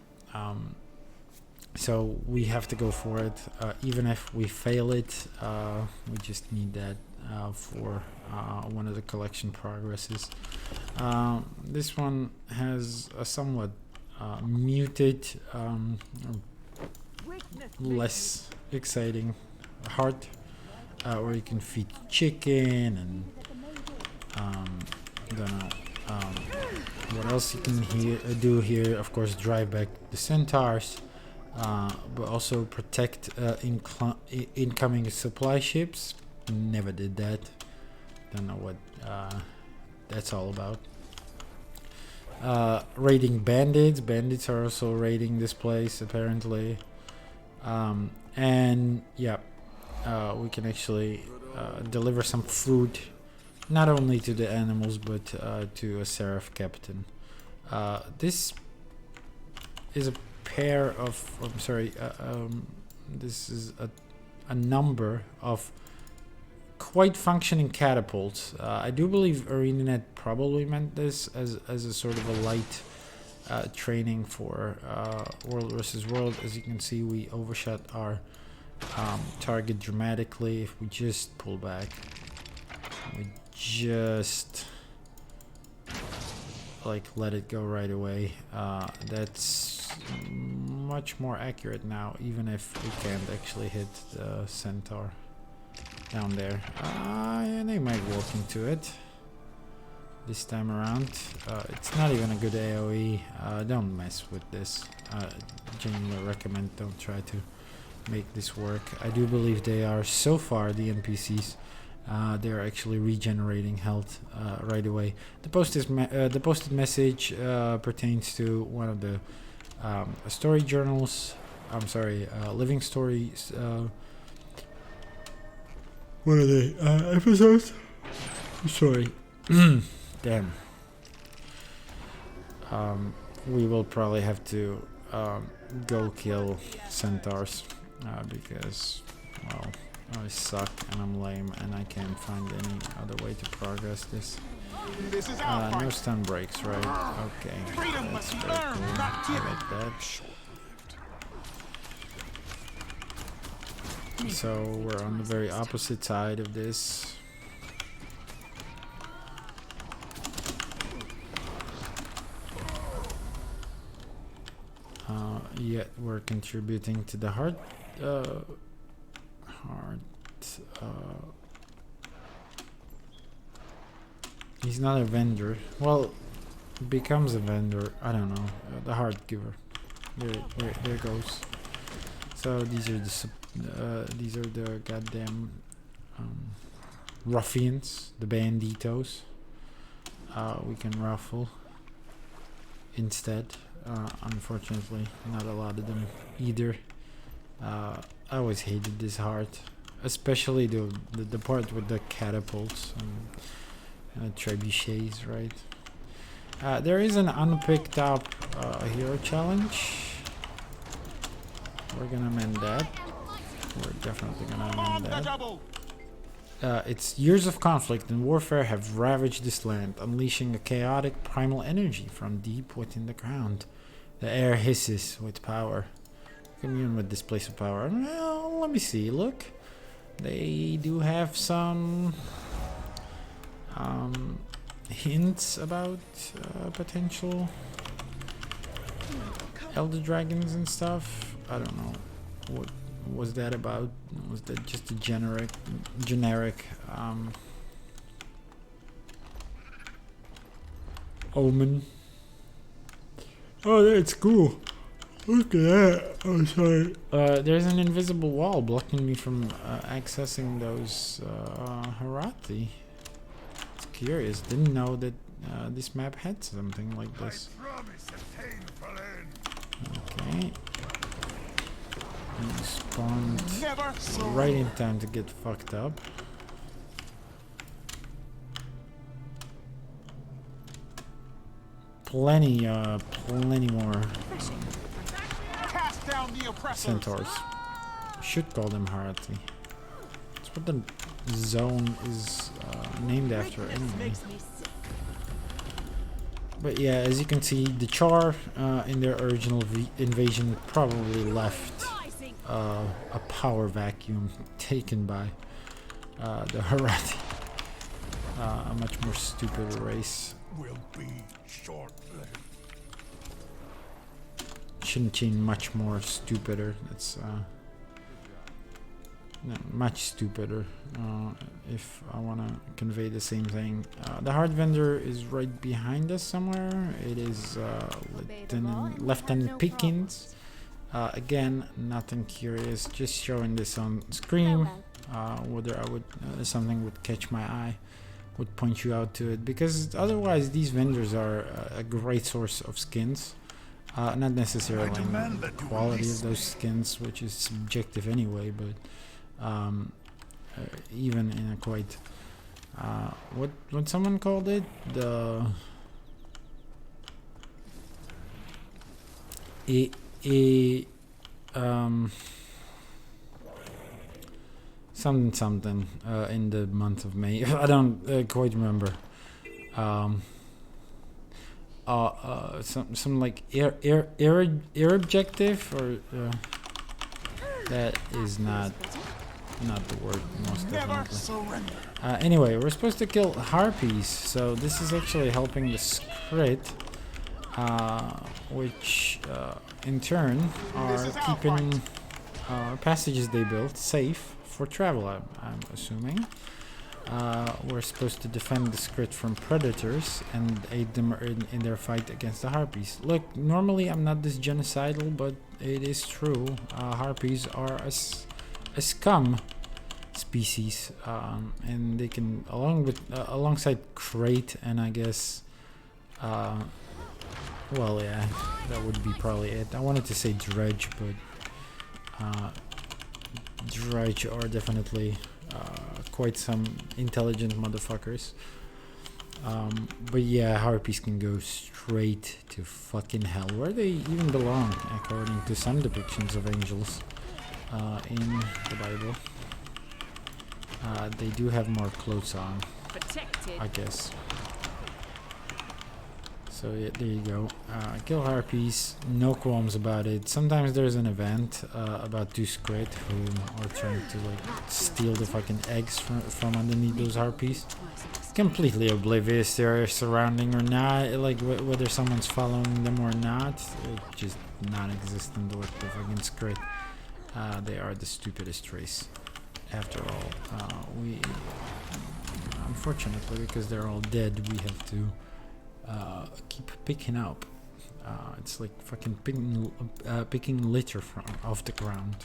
So we have to go for it, even if we fail it. We just need that for one of the collection progresses. This one has a somewhat muted, less exciting heart, where you can feed chicken and don't know what else you can do here. Of course, drive back the centaurs. But also protect incoming supply ships. Never did that. Don't know what that's all about. Raiding bandits. Bandits are also raiding this place apparently. And yeah, we can actually deliver some food, not only to the animals but to a seraph captain. This is a pair of this is a number of quite functioning catapults. I do believe ArenaNet probably meant this as a sort of a light training for world versus world. As you can see, we overshot our target dramatically. If we just pull back, we just like let it go right away. That's much more accurate now, even if we can't actually hit the centaur down there. And they might walk into it this time around. It's not even a good AoE. Don't mess with this. Genuinely recommend don't try to make this work. I do believe they are so far, the NPCs, they're actually regenerating health right away. The posted message pertains to one of the story journals. I'm sorry, living stories. One of the episodes. Sorry. Damn. We will probably have to go kill centaurs because, well, I suck and I'm lame and I can't find any other way to progress this. No stun breaks, right? Okay. That's very cool. I like that. So we're on the very opposite side of this. Yet we're contributing to the heart. He's not a vendor. Well, becomes a vendor. I don't know. The heart giver. There goes. So these are the goddamn ruffians, the banditos. We can ruffle instead. Unfortunately, not a lot of them either. I always hated this heart, especially the part with the catapults and trebuchets, right? There is an unpicked up hero challenge. We're gonna amend that. We're definitely gonna amend that. Its years of conflict and warfare have ravaged this land, unleashing a chaotic primal energy from deep within the ground. The air hisses with power. Commune with this place of power. Well, let me see. Look, they do have some hints about potential elder dragons and stuff. I don't know. What was that about? Was that just a generic omen? Oh, that's cool. Look at that. Oh, sorry. There's an invisible wall blocking me from accessing those Harathi. It's curious. Didn't know that this map had something like this. Okay. And spawned right in time to get fucked up. Plenty more centaurs. Should call them Harathi. That's what the zone is named after anyway. But yeah, as you can see, the Char in their original invasion probably left a power vacuum taken by the Harathi. A much more stupid race. Will be short-lived. Shin much more stupider. That's no, much stupider. If I want to convey the same thing, the heart vendor is right behind us somewhere. It is Lieutenant Pickens. Again, nothing curious. Just showing this on screen. Whether I would something would catch my eye, would point you out to it, because otherwise these vendors are a great source of skins. Not necessarily in the quality of those skins, which is subjective anyway, but even in a quite what someone called it, the something in the month of May. I don't quite remember. Some like air objective, or that is not the word, most definitely. Anyway, we're supposed to kill harpies, so this is actually helping the script, which in turn are keeping passages they built safe for travel, I'm assuming. We're supposed to defend the script from predators and aid them in their fight against the harpies. Look, normally I'm not this genocidal, but it is true. Harpies are a scum species, and they can alongside crate and I guess well, yeah, that would be probably it. I wanted to say dredge, but dredge are definitely quite some intelligent motherfuckers. But yeah, harpies can go straight to fucking hell, where they even belong, according to some depictions of angels in the Bible. They do have more clothes on, Protected. I guess. So yeah, there you go. Kill harpies, no qualms about it. Sometimes there's an event about two squid who are trying to like steal the fucking eggs from underneath those harpies. Completely oblivious to their surrounding or not, like whether someone's following them or not. It's just non-existent with the fucking squid. They are the stupidest race. After all, we unfortunately, because they're all dead, we have to keep picking up. It's like fucking picking litter from off the ground.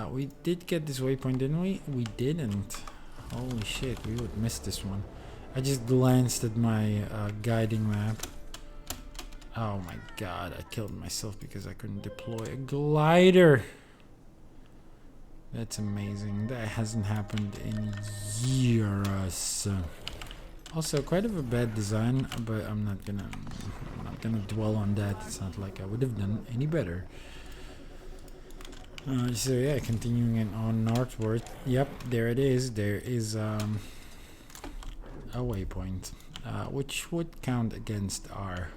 We did get this waypoint, didn't we? We didn't. Holy shit, we would miss this one. I just glanced at my guiding map. Oh my god, I killed myself because I couldn't deploy a glider. That's amazing. That hasn't happened in years. Also, quite of a bad design, but I'm not gonna dwell on that. It's not like I would have done any better. So yeah, continuing it on northward. Yep, there it is. There is a waypoint, which would count against our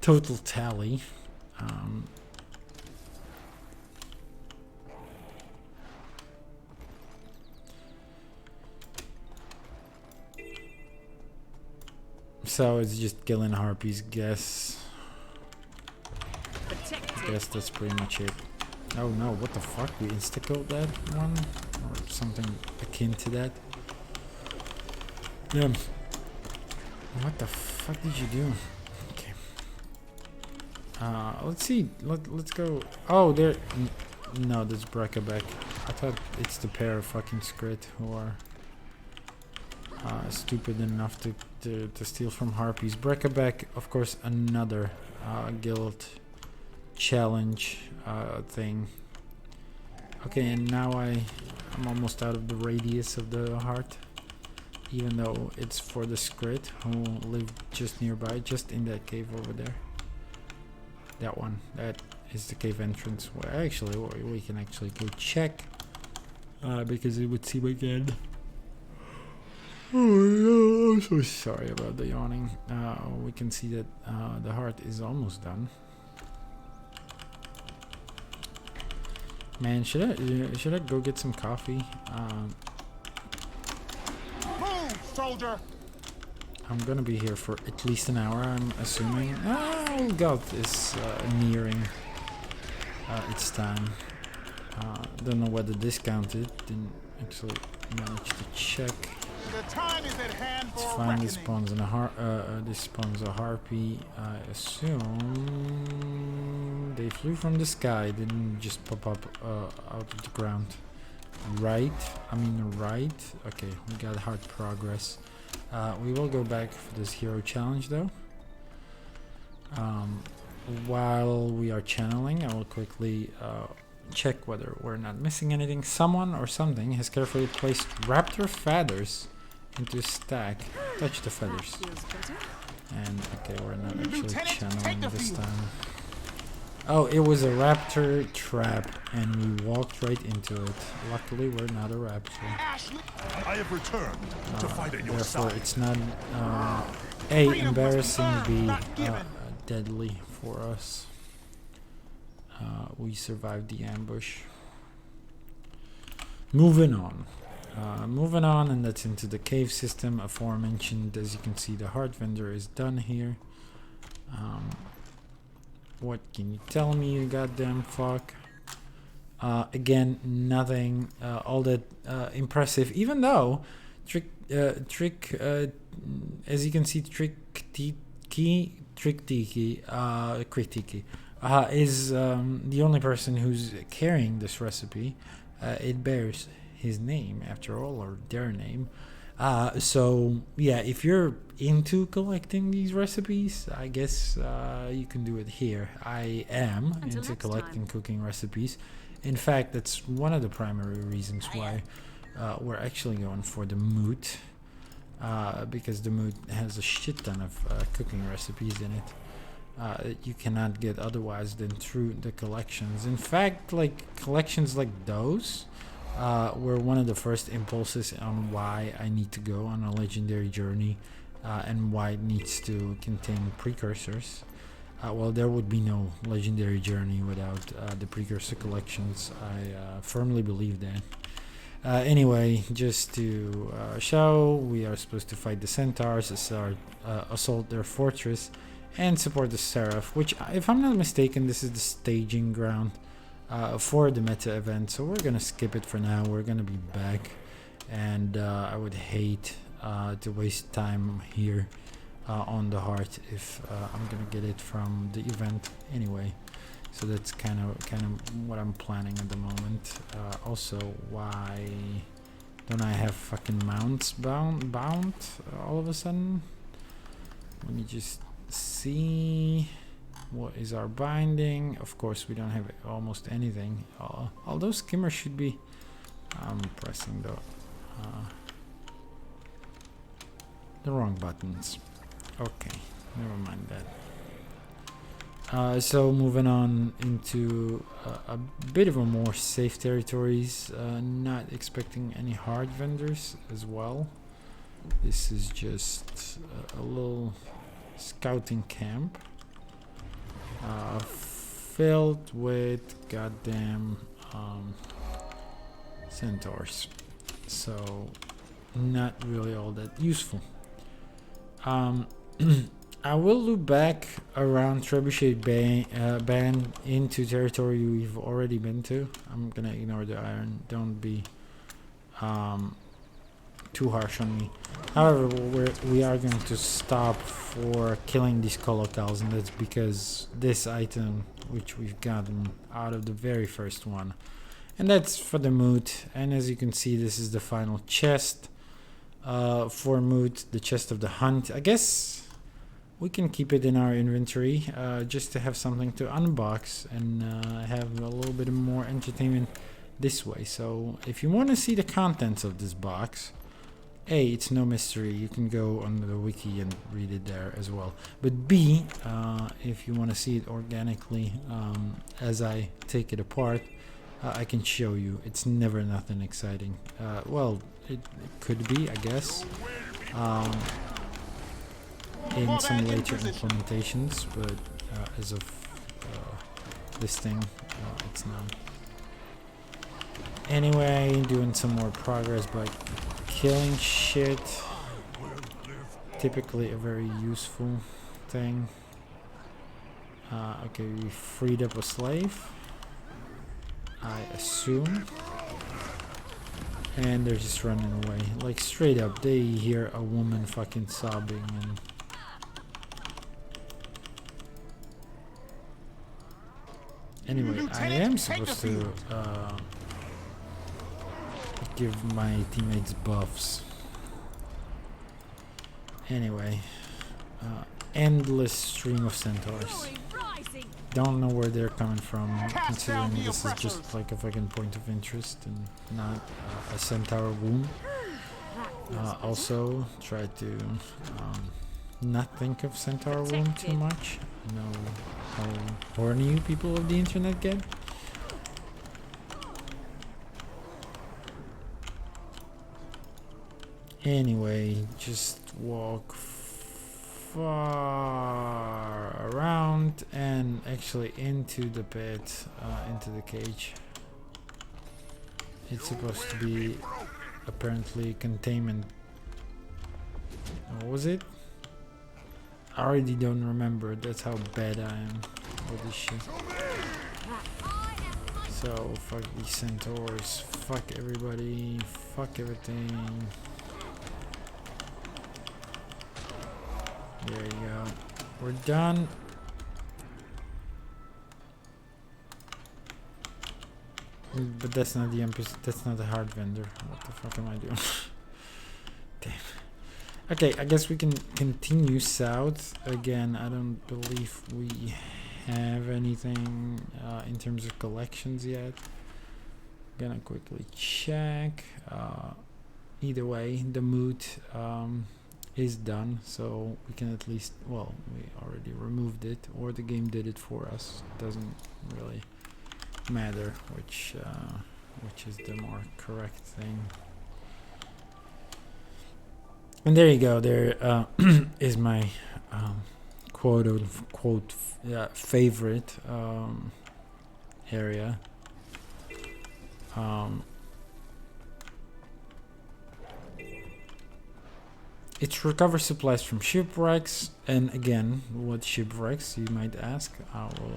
total tally. So it's just killing harpies, guess. I guess that's pretty much it. Oh no, what the fuck? We insta-killed that one? Or something akin to that? Yeah. What the fuck did you do? Okay. Let's see. Let's go. Oh, there. No, that's Brackaback. I thought it's the pair of fucking Skrit who are stupid enough to steal from harpies. Brackaback, of course, another guild challenge thing. Okay, and now I'm almost out of the radius of the heart, even though it's for the Skrit who live just nearby, just in that cave over there. That one, that is the cave entrance. Well, actually, we can actually go check because it would seem again. Oh, I'm so sorry about the yawning. We can see that the heart is almost done. Man, should I go get some coffee? Move, soldier! I'm gonna be here for at least an hour, I'm assuming. Oh god, is nearing its time. Don't know whether this counted. Didn't actually manage to check. The time is at hand for It's fine. This spawns this spawns a harpy. I assume they flew from the sky. Didn't just pop up out of the ground. Right? I mean, right? Okay, we got hard progress. We will go back for this hero challenge though. While we are channeling, I will quickly check whether we're not missing anything. Someone or something has carefully placed raptor feathers into a stack. Touch the feathers. And okay, we're not actually channeling this time. Oh, it was a raptor trap and we walked right into it. Luckily, we're not a raptor. I have returned to fight at your Therefore, side. it's not A, embarrassing, B, deadly for us. We survived the ambush. Moving on. And that's into the cave system aforementioned. As you can see, the heart vendor is done here. What can you tell me, you goddamn fuck? Again, nothing all that impressive, even though as you can see, Critique is the only person who's carrying this recipe. It bears his name, after all, or their name. So yeah, if you're into collecting these recipes, I guess you can do it here. I am Until into next collecting time. cooking recipes. In fact, that's one of the primary reasons why we're actually going for the moot, because the moot has a shit ton of cooking recipes in it. That you cannot get otherwise than through the collections. In fact, like collections like those were one of the first impulses on why I need to go on a legendary journey, and why it needs to contain precursors. Well, there would be no legendary journey without the precursor collections. I firmly believe that. Anyway, just to show, we are supposed to fight the centaurs, assault their fortress, and support the Seraph, which, if I'm not mistaken, this is the staging ground for the meta event, so we're gonna skip it for now. We're gonna be back, and I would hate to waste time here on the heart if I'm gonna get it from the event anyway. So that's kind of what I'm planning at the moment. Also, why don't I have fucking mounts bound all of a sudden? Let me just see what is our binding. Of course, we don't have almost anything. Although skimmer should be. I'm pressing the wrong buttons. Okay, never mind that. So moving on into a bit of a more safe territories. Not expecting any hard vendors as well. This is just a little scouting camp filled with goddamn centaurs, so not really all that useful. I will loop back around Trebuchet Band into territory we've already been to. I'm gonna ignore the iron, don't be too harsh on me. However, we are going to stop for killing these colocals, and that's because this item, which we've gotten out of the very first one, and that's for the moot. And as you can see, this is the final chest for moot, the chest of the hunt. I guess we can keep it in our inventory just to have something to unbox and have a little bit more entertainment this way. So if you want to see the contents of this box, A, it's no mystery, you can go on the wiki and read it there as well. But B, if you want to see it organically as I take it apart, I can show you. It's never nothing exciting. Well, it could be, I guess, in some later implementations, but as of this thing, it's not. Anyway, doing some more progress by killing shit. Typically a very useful thing. Okay, we freed up a slave, I assume. And they're just running away. Like, straight up, they hear a woman fucking sobbing and... Anyway, I am supposed to give my teammates buffs. Anyway, endless stream of centaurs. Don't know where they're coming from, considering this is just like a fucking point of interest and not a centaur womb. Also, try to not think of centaur womb too much. I know how horny you people of the internet get. Anyway, just walk far around and actually into the pit, into the cage. It's supposed to be apparently containment. What was it? I already don't remember. That's how bad I am with this shit. So fuck these centaurs, fuck everybody, fuck everything. There you go. We're done. But that's not the NPC. That's not the hard vendor. What the fuck am I doing? Damn. Okay, I guess we can continue south. Again, I don't believe we have anything in terms of collections yet. Gonna quickly check. Either way, the mood is done, so we can at least, well, we already removed it, or the game did it for us. Doesn't really matter which is the more correct thing. And there you go. There is my quote unquote favorite area. It recovers supplies from shipwrecks, and again, what shipwrecks, you might ask? I will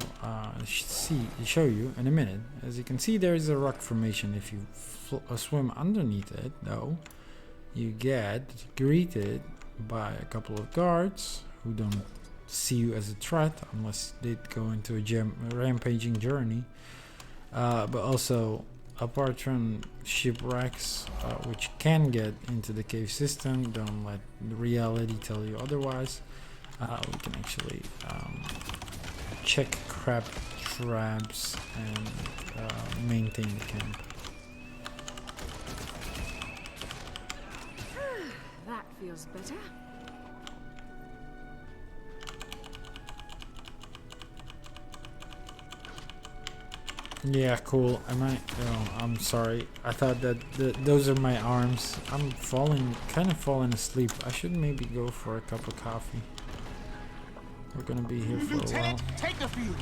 show you in a minute. As you can see, there is a rock formation. If you swim underneath it, though, you get greeted by a couple of guards who don't see you as a threat unless they go into a rampaging journey. But also, apart from shipwrecks, which can get into the cave system, don't let the reality tell you otherwise. We can actually check crab traps and maintain the camp. That feels better. Yeah, cool. Am I? Oh, I'm sorry. I thought that those are my arms. I'm kind of falling asleep. I should maybe go for a cup of coffee. We're gonna be here for a while. Take the field.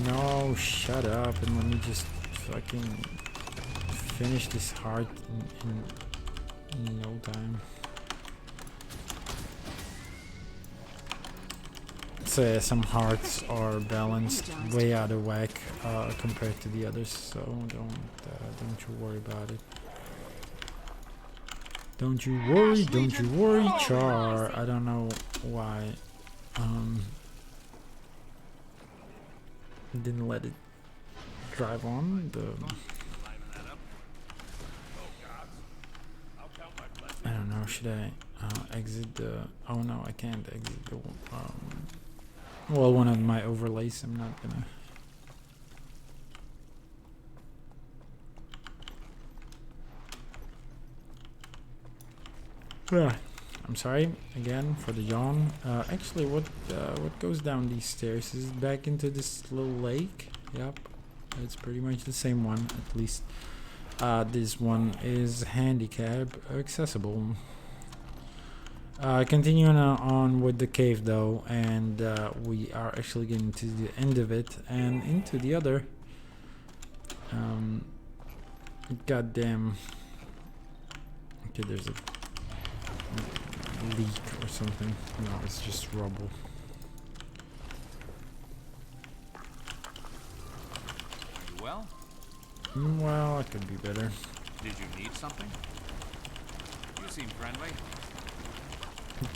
No, shut up and let me just fucking finish this heart in no time. So yeah, some hearts are balanced way out of whack compared to the others, so don't you worry about it. Don't you worry, Char. I don't know why didn't let it drive on the. I don't know. Should I exit the? Oh no, I can't exit the. Well, one of my overlays. I'm not gonna. I'm sorry again for the yawn. Actually, what goes down these stairs is back into this little lake. Yep, it's pretty much the same one. At least this one is handicap accessible. Continuing on with the cave though, and we are actually getting to the end of it and into the other. Goddamn. Okay, there's a leak or something. No, it's just rubble. Are you well? Well, I could be better. Did you need something? You seem friendly.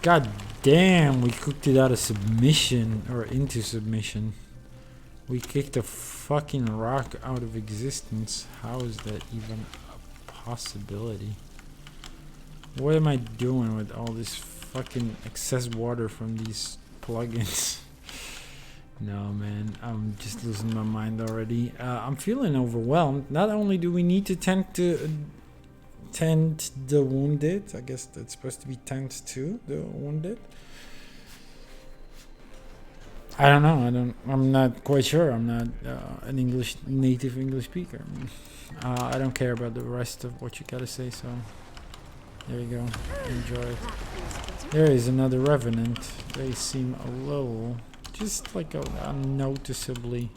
God damn, we cooked it out of submission, or into submission. We kicked a fucking rock out of existence. How is that even a possibility? What am I doing with all this fucking excess water from these plugins? No, man, I'm just losing my mind already. I'm feeling overwhelmed. Not only do we need to tend the wounded, I guess that's supposed to be tend to the wounded. I don't know. I'm not quite sure. I'm not an native English speaker. I don't care about the rest of what you gotta say. So there you go. Enjoy it. There is another revenant. They seem a little, just like unnoticeably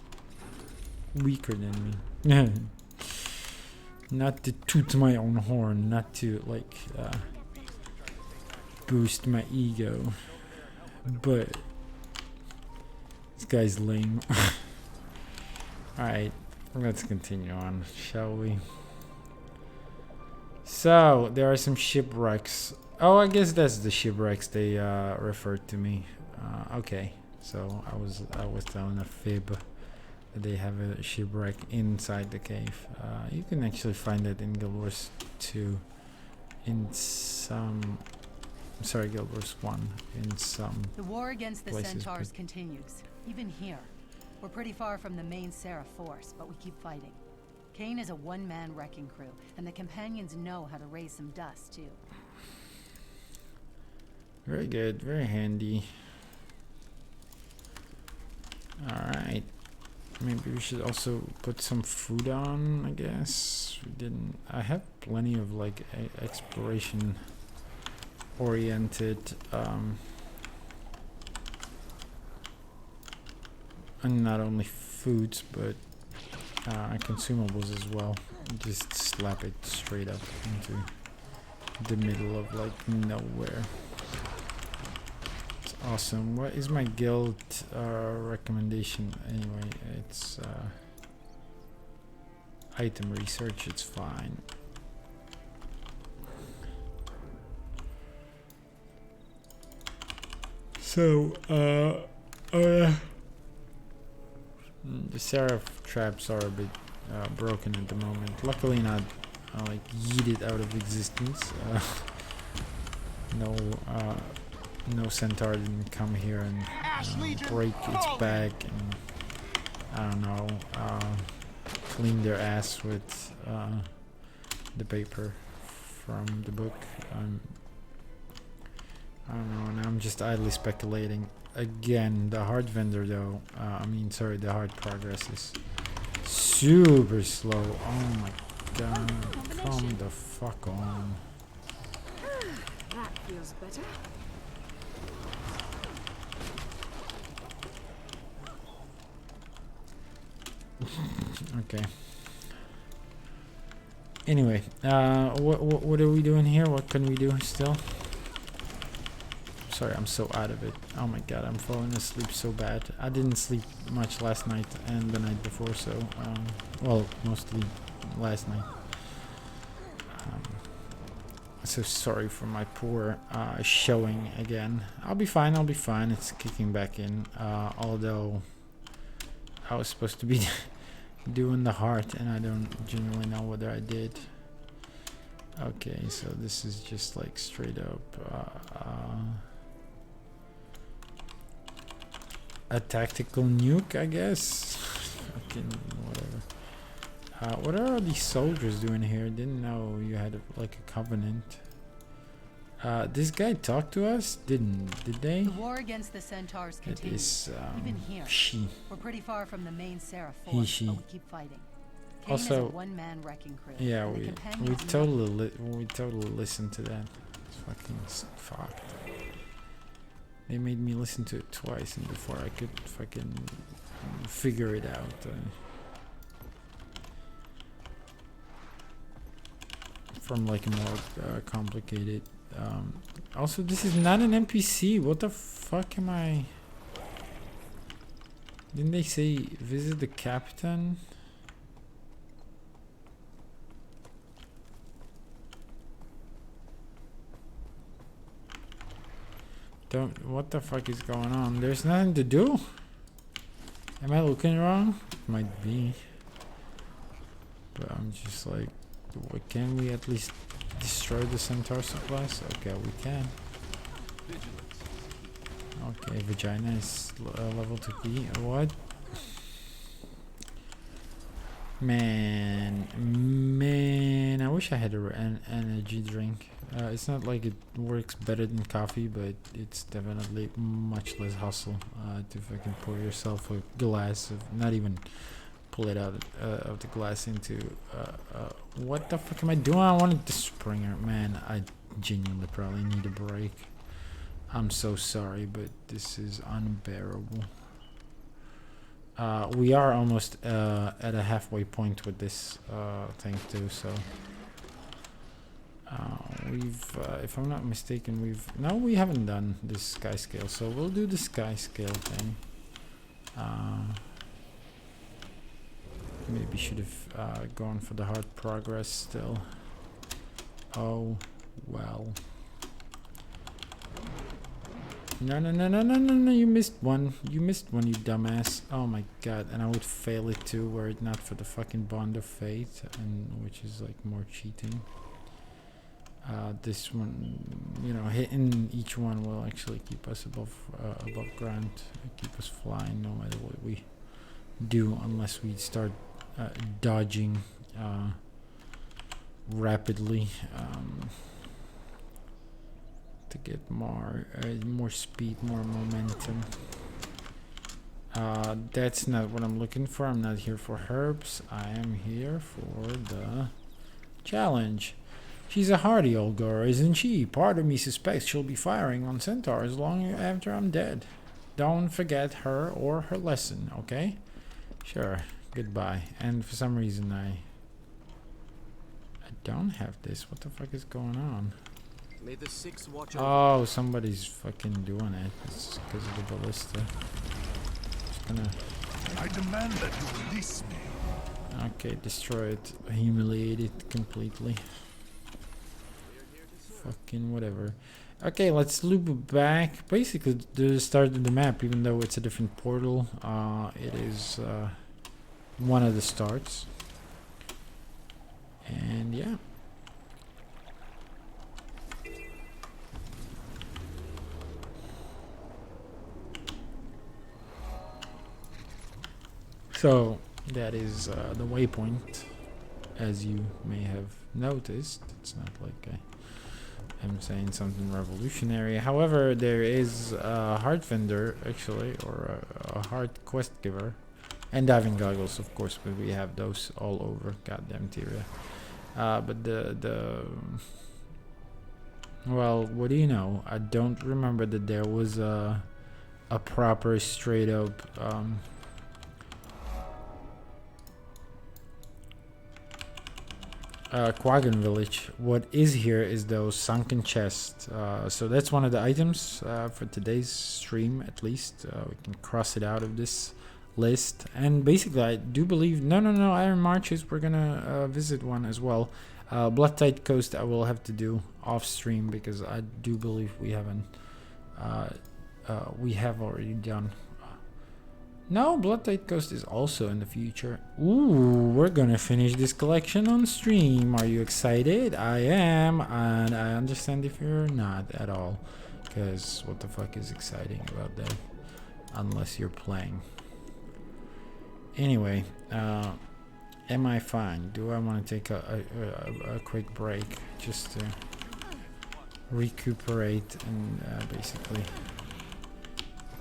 weaker than me. Not to toot my own horn, not to like boost my ego, but this guy's lame. Alright, let's continue on, shall we? So, there are some shipwrecks. Oh, I guess that's the shipwrecks they referred to me. Okay, so I was telling a fib. that they have a shipwreck inside the cave. You can actually find that in Guild Wars 2 in some... Sorry, Guild Wars 1 in some The war against the places, Centaurs but- continues, even here. We're pretty far from the main Seraph force, but we keep fighting. Kane is a one-man wrecking crew, and the companions know how to raise some dust, too. Very good, very handy. Alright. Maybe we should also put some food on, I guess. We didn't... I have plenty of, like, exploration oriented and not only foods but consumables as well. Just slap it straight up into the middle of like nowhere. It's awesome. What is my guild recommendation anyway? It's item research. It's fine. So, oh yeah. The Seraph traps are a bit broken at the moment. Luckily not like yeeted out of existence. No centaur didn't come here and break its back and I don't know, clean their ass with the paper from the book. I don't know, and I'm just idly speculating. Again, the hard vendor though, the hard progress is super slow. Oh my god, come the fuck on. That feels better. Okay. Anyway, what are we doing here? What can we do still? Sorry, I'm so out of it. Oh my god, I'm falling asleep so bad. I didn't sleep much last night and the night before, so well, mostly last night. So sorry for my poor showing again. I'll be fine. It's kicking back in. Although I was supposed to be doing the heart, and I don't genuinely know whether I did. Okay, so this is just like straight up a tactical nuke, I guess. Fucking whatever. What are all these soldiers doing here? Didn't know you had like a covenant. This guy talked to us? Did they? The war against the Centaurs It continues, is even here. she. We're pretty far from the main Seraph He, force, she. but we keep fighting. Kane is Also, a one-man wrecking crew. Yeah, and the we companions totally listened to that. It's fucking fucked. They made me listen to it twice, and before I could fucking figure it out. From like a more complicated. Also, this is not an NPC. What the fuck am I? Didn't they say visit the captain? What the fuck is going on? There's nothing to do. Am I looking wrong? Might be. But I'm just like, can we at least destroy the centaur supplies? Okay, we can. Okay, vagina is level 2P. What? Man, I wish I had an energy drink. It's not like it works better than coffee, but it's definitely much less hustle to fucking pour yourself a glass of, not even pull it out of the glass into, what the fuck am I doing? I wanted the Springer. Man, I genuinely probably need a break. I'm so sorry, but this is unbearable. We are almost at a halfway point with this thing too, so we've, if I'm not mistaken, we haven't done this sky scale, so we'll do the sky scale thing. Maybe should have gone for the hard progress still. Oh well. No, no, no, no, no, no, no, you missed one. You missed one, you dumbass. Oh my god, and I would fail it too, were it not for the fucking Bond of Fate, and which is like more cheating. This one, you know, hitting each one will actually keep us above ground, keep us flying no matter what we do, unless we start dodging rapidly to get more speed, more momentum. That's not what I'm looking for. I'm not here for herbs. I am here for the challenge. She's a hardy old girl, isn't she? Part of me suspects she'll be firing on centaurs long after I'm dead. Don't forget her or her lesson, okay? Sure. Goodbye. And for some reason I don't have this. What the fuck is going on? May the six watch Oh, somebody's fucking doing it. It's because of the ballista. Just gonna... I demand that you release me. Okay, destroy it. Humiliate it completely. Fucking whatever. Okay, let's loop back. Basically, to the start of the map, even though it's a different portal. It is one of the starts. And yeah. So that is the waypoint, as you may have noticed. It's not like I'm saying something revolutionary. However, there is a heart vendor, actually, or a heart quest giver, and diving goggles, of course, but we have those all over. Goddamn Tyria. But well, what do you know? I don't remember that there was a proper straight up Quaggan village. What is here is those sunken chests. So that's one of the items for today's stream, at least. We can cross it out of this list. And basically, I do believe... No, Iron Marches, we're gonna visit one as well. Blood Tide Coast I will have to do off stream, because I do believe we haven't... we have already done... No, Blood Tide Coast is also in the future. Ooh, we're gonna finish this collection on stream. Are you excited? I am, and I understand if you're not at all. Because what the fuck is exciting about that? Unless you're playing. Anyway, am I fine? Do I want to take a quick break just to recuperate and basically...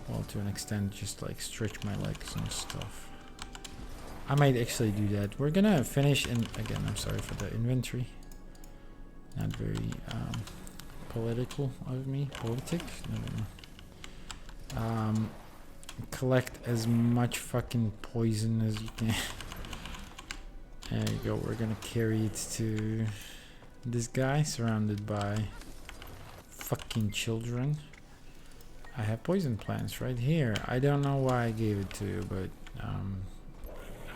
Well, to an extent, just like stretch my legs and stuff. I might actually do that. We're gonna finish, and again, I'm sorry for the inventory. Not very political of me. Politic? No. Collect as much fucking poison as you can. There you go. We're gonna carry it to this guy, surrounded by fucking children. I have poison plants right here. I don't know why I gave it to you, but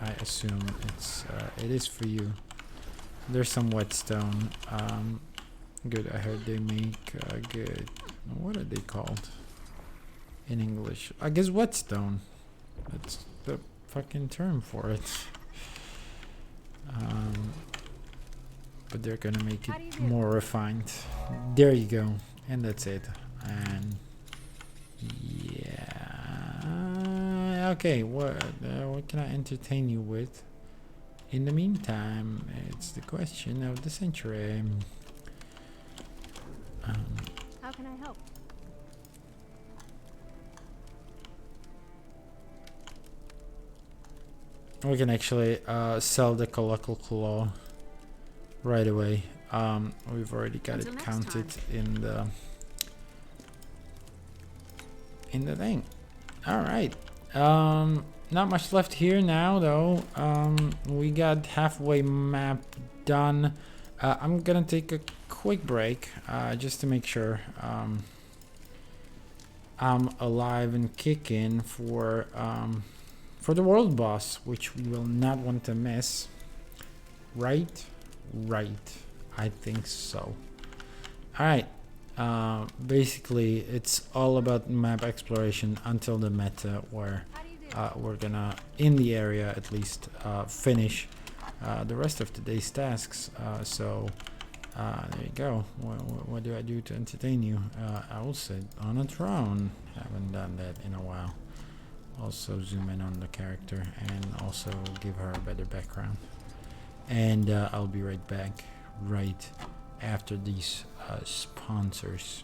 I assume it is for you. There's some whetstone. Good. I heard they make good. What are they called in English? I guess whetstone. That's the fucking term for it. But they're gonna make it more refined. There you go, and that's it. And yeah. Okay. What can I entertain you with? In the meantime, it's the question of the century. How can I help? We can actually sell the Colossal Claw right away. We've already got it counted in the thing. All right. Not much left here now, though. We got halfway map done. I'm gonna take a quick break just to make sure I'm alive and kicking for the world boss, which we will not want to miss. Right? I think so. All right. Basically, it's all about map exploration until the meta, where we're gonna, in the area at least, finish the rest of today's tasks. So there you go. What do I do to entertain you? I will sit on a throne. Haven't done that in a while. Also zoom in on the character and also give her a better background. And I'll be right back right after these sponsors.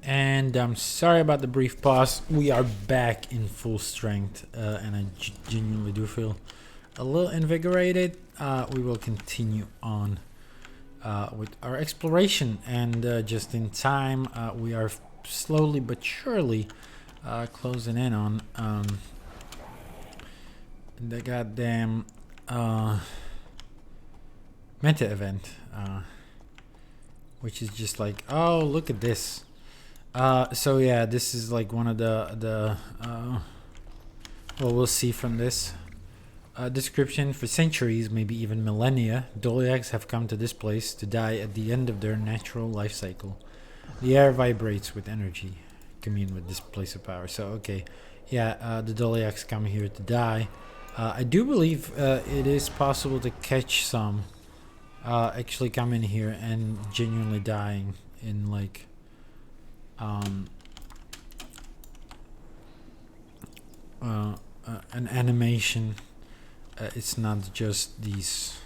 And I'm sorry about the brief pause. We are back in full strength, and I genuinely do feel a little invigorated. We will continue on with our exploration, and just in time, we are slowly but surely closing in on the goddamn meta event, which is just like, oh, look at this. So yeah, this is like one of the well, we'll see from this description. For centuries, maybe even millennia, Doliacs have come to this place to die at the end of their natural life cycle. The air vibrates with energy, commune with this place of power. So okay, yeah, the Doliacs come here to die. I do believe it is possible to catch some actually come in here and genuinely dying in like an animation. It's not just these.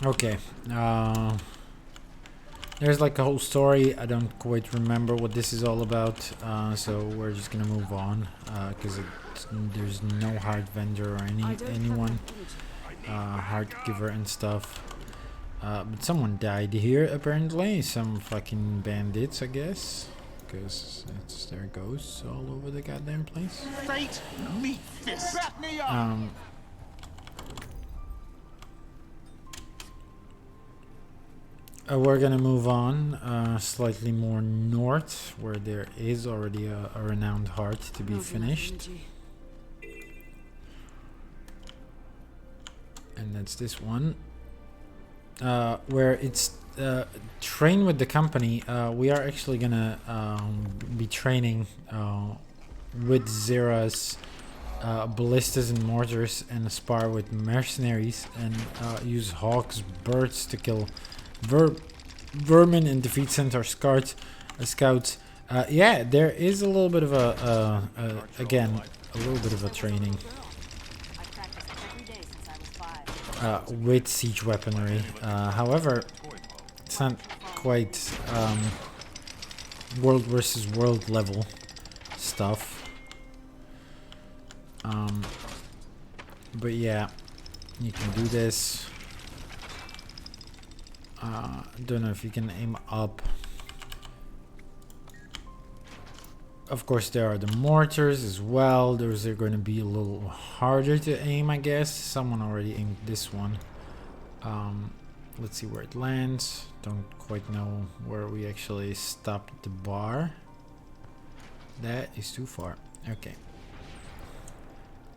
Okay. There's like a whole story. I don't quite remember what this is all about. So we're just gonna move on because there's no heart vendor or anyone heart giver and stuff. But someone died here apparently. Some fucking bandits, I guess. Because there it goes all over the goddamn place. Fate, meet this. Back me up. We're gonna move on slightly more north, where there is already a renowned heart to be finished. And that's this one. Where it's train with the company. We are actually gonna be training with Zera's ballistas and mortars, and spar with mercenaries, and use hawks, birds to kill vermin and defeat centaur scouts. Yeah, there is a little bit of again, a little bit of a training with siege weaponry. However, it's not quite world versus world level stuff. But yeah, you can do this. Don't know if you can aim up. Of course, there are the mortars as well. Those are going to be a little harder to aim, I guess. Someone already aimed this one. Let's see where it lands. Don't quite know where we actually stopped the bar. That is too far. Okay.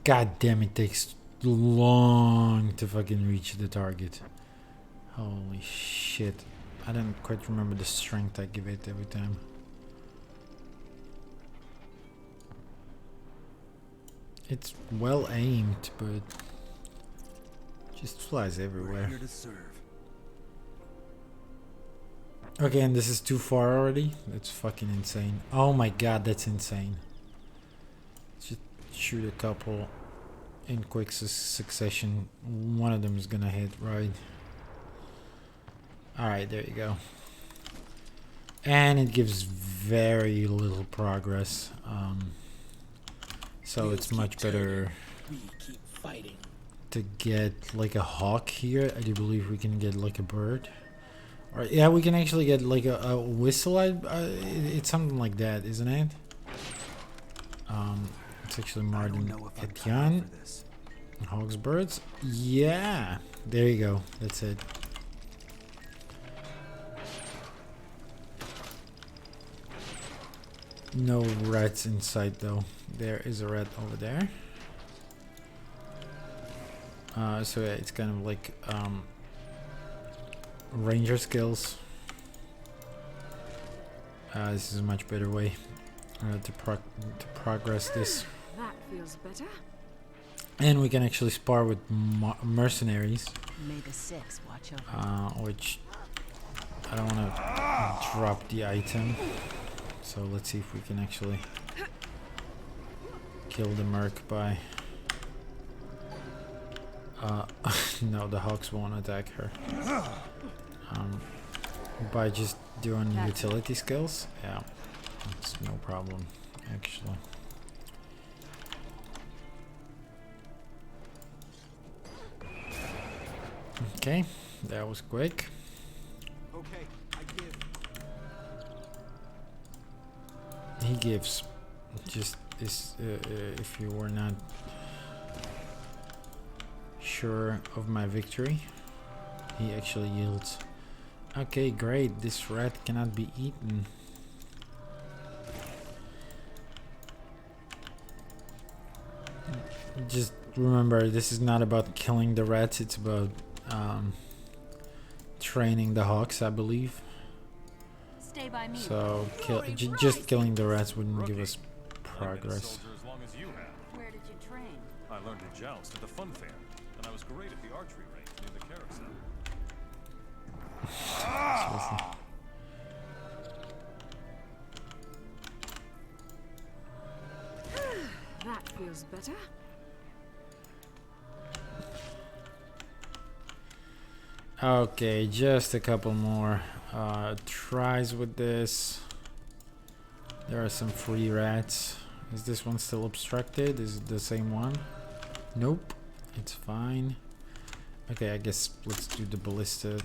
God damn, it takes long to fucking reach the target. Holy shit. I don't quite remember the strength I give it every time. It's well aimed, but just flies everywhere. Okay, and this is too far already? That's fucking insane. Oh my god, that's insane. Just shoot a couple in quick succession. One of them is gonna hit, right? Alright, there you go. And it gives very little progress. So it's much better to get like a hawk here. I do believe we can get like a bird. Or yeah, we can actually get like a whistle. It's something like that, isn't it? It's actually Martin Etienne. Hawks, birds. Yeah, there you go. That's it. No rats in sight though. There is a rat over there. So yeah, it's kind of like ranger skills. This is a much better way to progress this. That feels better. And we can actually spar with mercenaries. May the six watch over. Which I don't want to drop the item. So let's see if we can actually kill the merc by... no, the hawks won't attack her. By just doing utility skills? Yeah, it's no problem, actually. Okay, that was quick. Okay, I give. He gives. Just this, if you were not sure of my victory, he actually yields. Okay, great. This rat cannot be eaten. Just remember, this is not about killing the rats. It's about training the hawks, I believe. Stay by me. So just killing the rats wouldn't give us progress. As long as you have. Where did you train? I learned to joust at the fun fair, and I was great at the archery range near the carousel. That feels better. Okay, just a couple more tries with this. There are some free rats. Is this one still obstructed? Is it the same one? Nope, it's fine. Okay, I guess let's do the ballista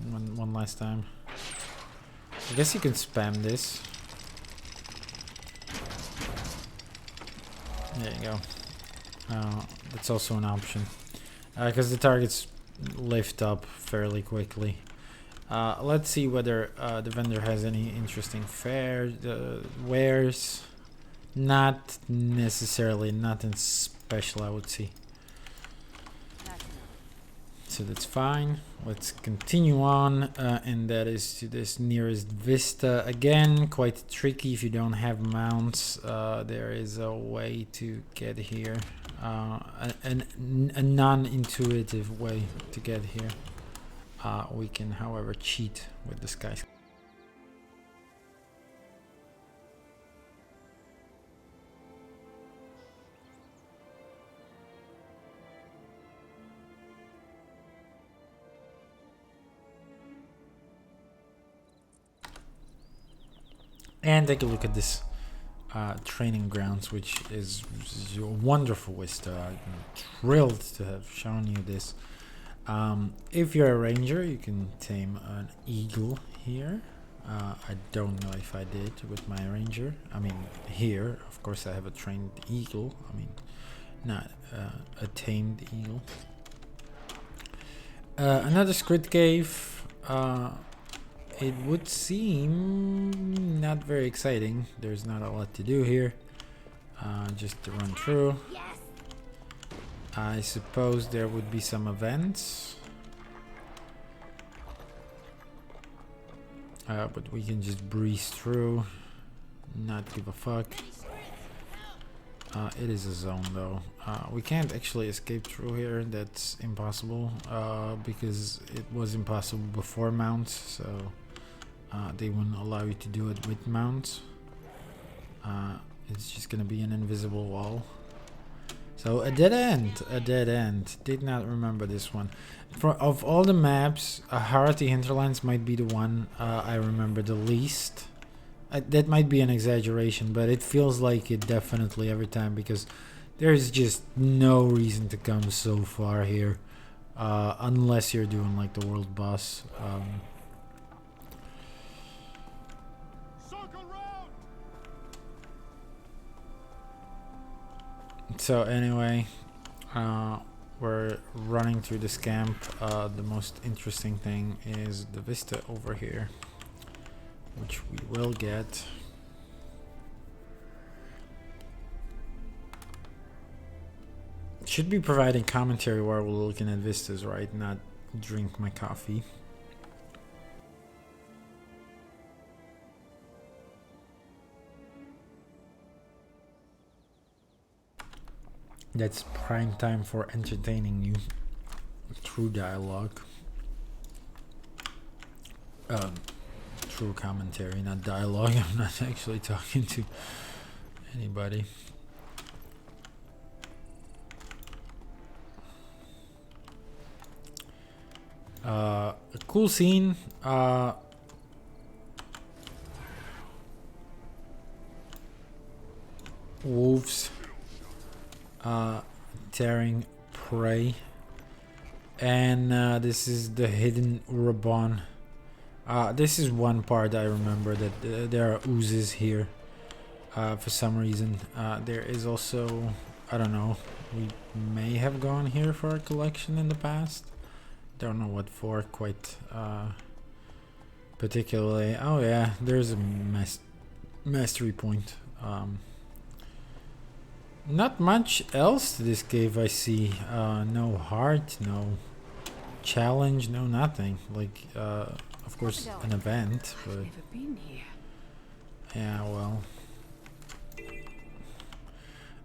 one last time. I guess you can spam this. There you go. That's also an option. Because the targets lift up fairly quickly. Let's see whether the vendor has any interesting wares. Not necessarily, nothing special I would see. So that's fine. Let's continue on, and that is to this nearest vista. Again, quite tricky if you don't have mounts. There is a way to get here, a non-intuitive way to get here. We can, however, cheat with the sky. And take a look at this training grounds, which is a wonderful vista. I'm thrilled to have shown you this. If you're a ranger, you can tame an eagle here. I don't know if I did with my ranger. I mean, here, of course, I have a trained eagle. I mean, not a tamed eagle. Another squid cave. It would seem not very exciting. There's not a lot to do here. Just to run through. I suppose there would be some events. But we can just breeze through. Not give a fuck. It is a zone though. We can't actually escape through here. That's impossible. Because it was impossible before mounts. So they wouldn't allow you to do it with mounts. It's just gonna be an invisible wall. So a dead end. Did not remember this one. Of all the maps, Harathi Hinterlands might be the one I remember the least. That might be an exaggeration, but it feels like it definitely every time, because there's just no reason to come so far here, unless you're doing like the world boss. So anyway, we're running through this camp. The most interesting thing is the vista over here, which we will get. Should be providing commentary while we're looking at vistas, right? Not drink my coffee. That's prime time for entertaining you through dialogue. Through commentary, not dialogue. I'm not actually talking to anybody. A cool scene. Wolves tearing prey. And this is the hidden Urabon. This is one part I remember that there are oozes here for some reason. There is also, I don't know, we may have gone here for a collection in the past. Don't know what for quite particularly. Oh yeah, there's a mastery point. Not much else to this cave I see. No heart, no challenge, no nothing. Like, of course, an event, but I've never been here. yeah, well.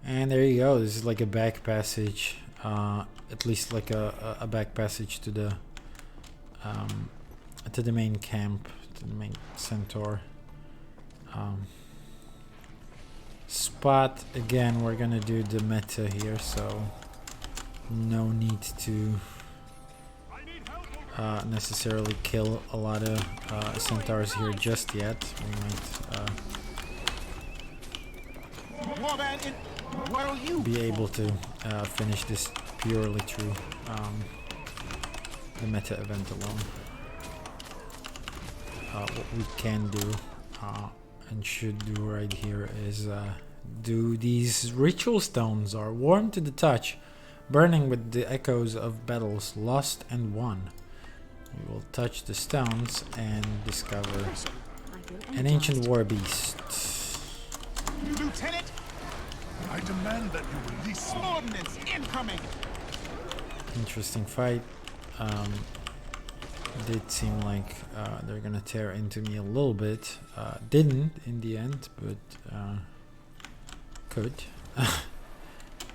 And there you go. This is like a back passage. At least like a back passage to the main camp, to the main centaur spot. Again, we're gonna do the meta here, so no need to necessarily kill a lot of centaurs here just yet. We might be able to finish this purely through the meta event alone. What we can do and should do right here is do these ritual stones are warm to the touch, burning with the echoes of battles lost and won. We will touch the stones and discover an ancient war beast. Lieutenant, I demand that you release ordnance incoming. Interesting fight. Did seem like they're gonna tear into me a little bit. Didn't in the end, but could.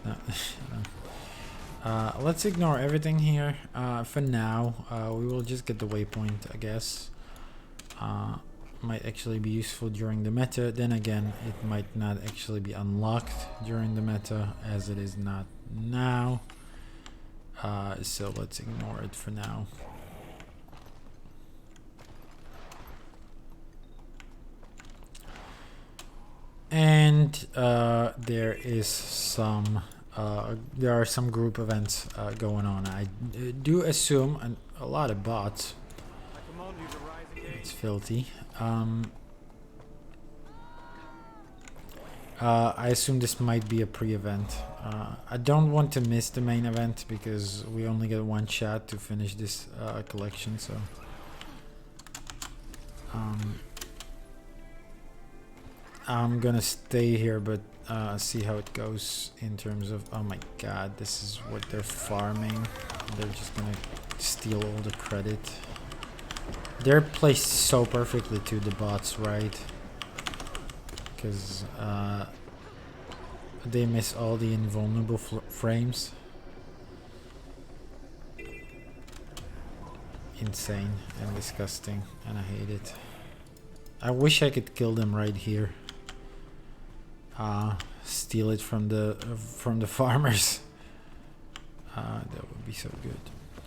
No, no. Let's ignore everything here for now. We will just get the waypoint, I guess. Might actually be useful during the meta. Then again, it might not actually be unlocked during the meta, as it is not now. So let's ignore it for now. And there are some group events going on. I do assume a lot of bots. It's filthy. I assume this might be a pre-event. I don't want to miss the main event because we only get one shot to finish this collection, so I'm gonna stay here, but see how it goes in terms of, oh my god, this is what they're farming. They're just gonna steal all the credit. They're placed so perfectly to the bots, right? Because they miss all the invulnerable frames. Insane and disgusting, and I hate it. I wish I could kill them right here. Steal it from the farmers. That would be so good.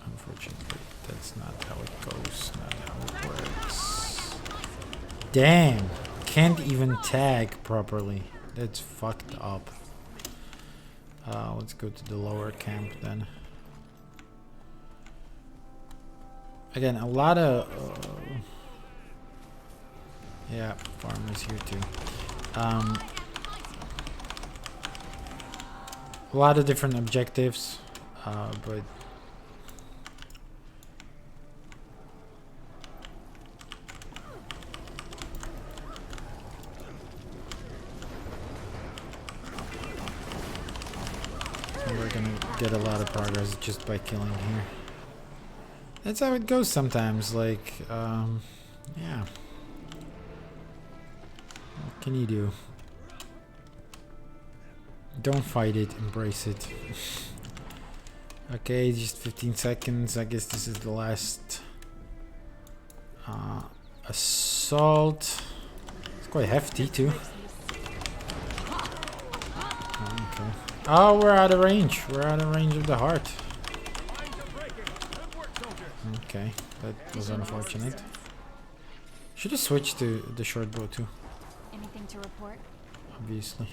Unfortunately, that's not how it goes. Not how it works. Damn, can't even tag properly. That's fucked up. Let's go to the lower camp then. Again, a lot of yeah, farmers here too. A lot of different objectives, but we're gonna get a lot of progress just by killing here. That's how it goes sometimes, like, yeah. What can you do? Don't fight it, embrace it. Okay, just 15 seconds. I guess this is the last assault. It's quite hefty too. Okay. Oh, we're out of range. We're out of range of the heart. Okay, that was unfortunate. Should have switched to the short bow too, Anything to report? obviously.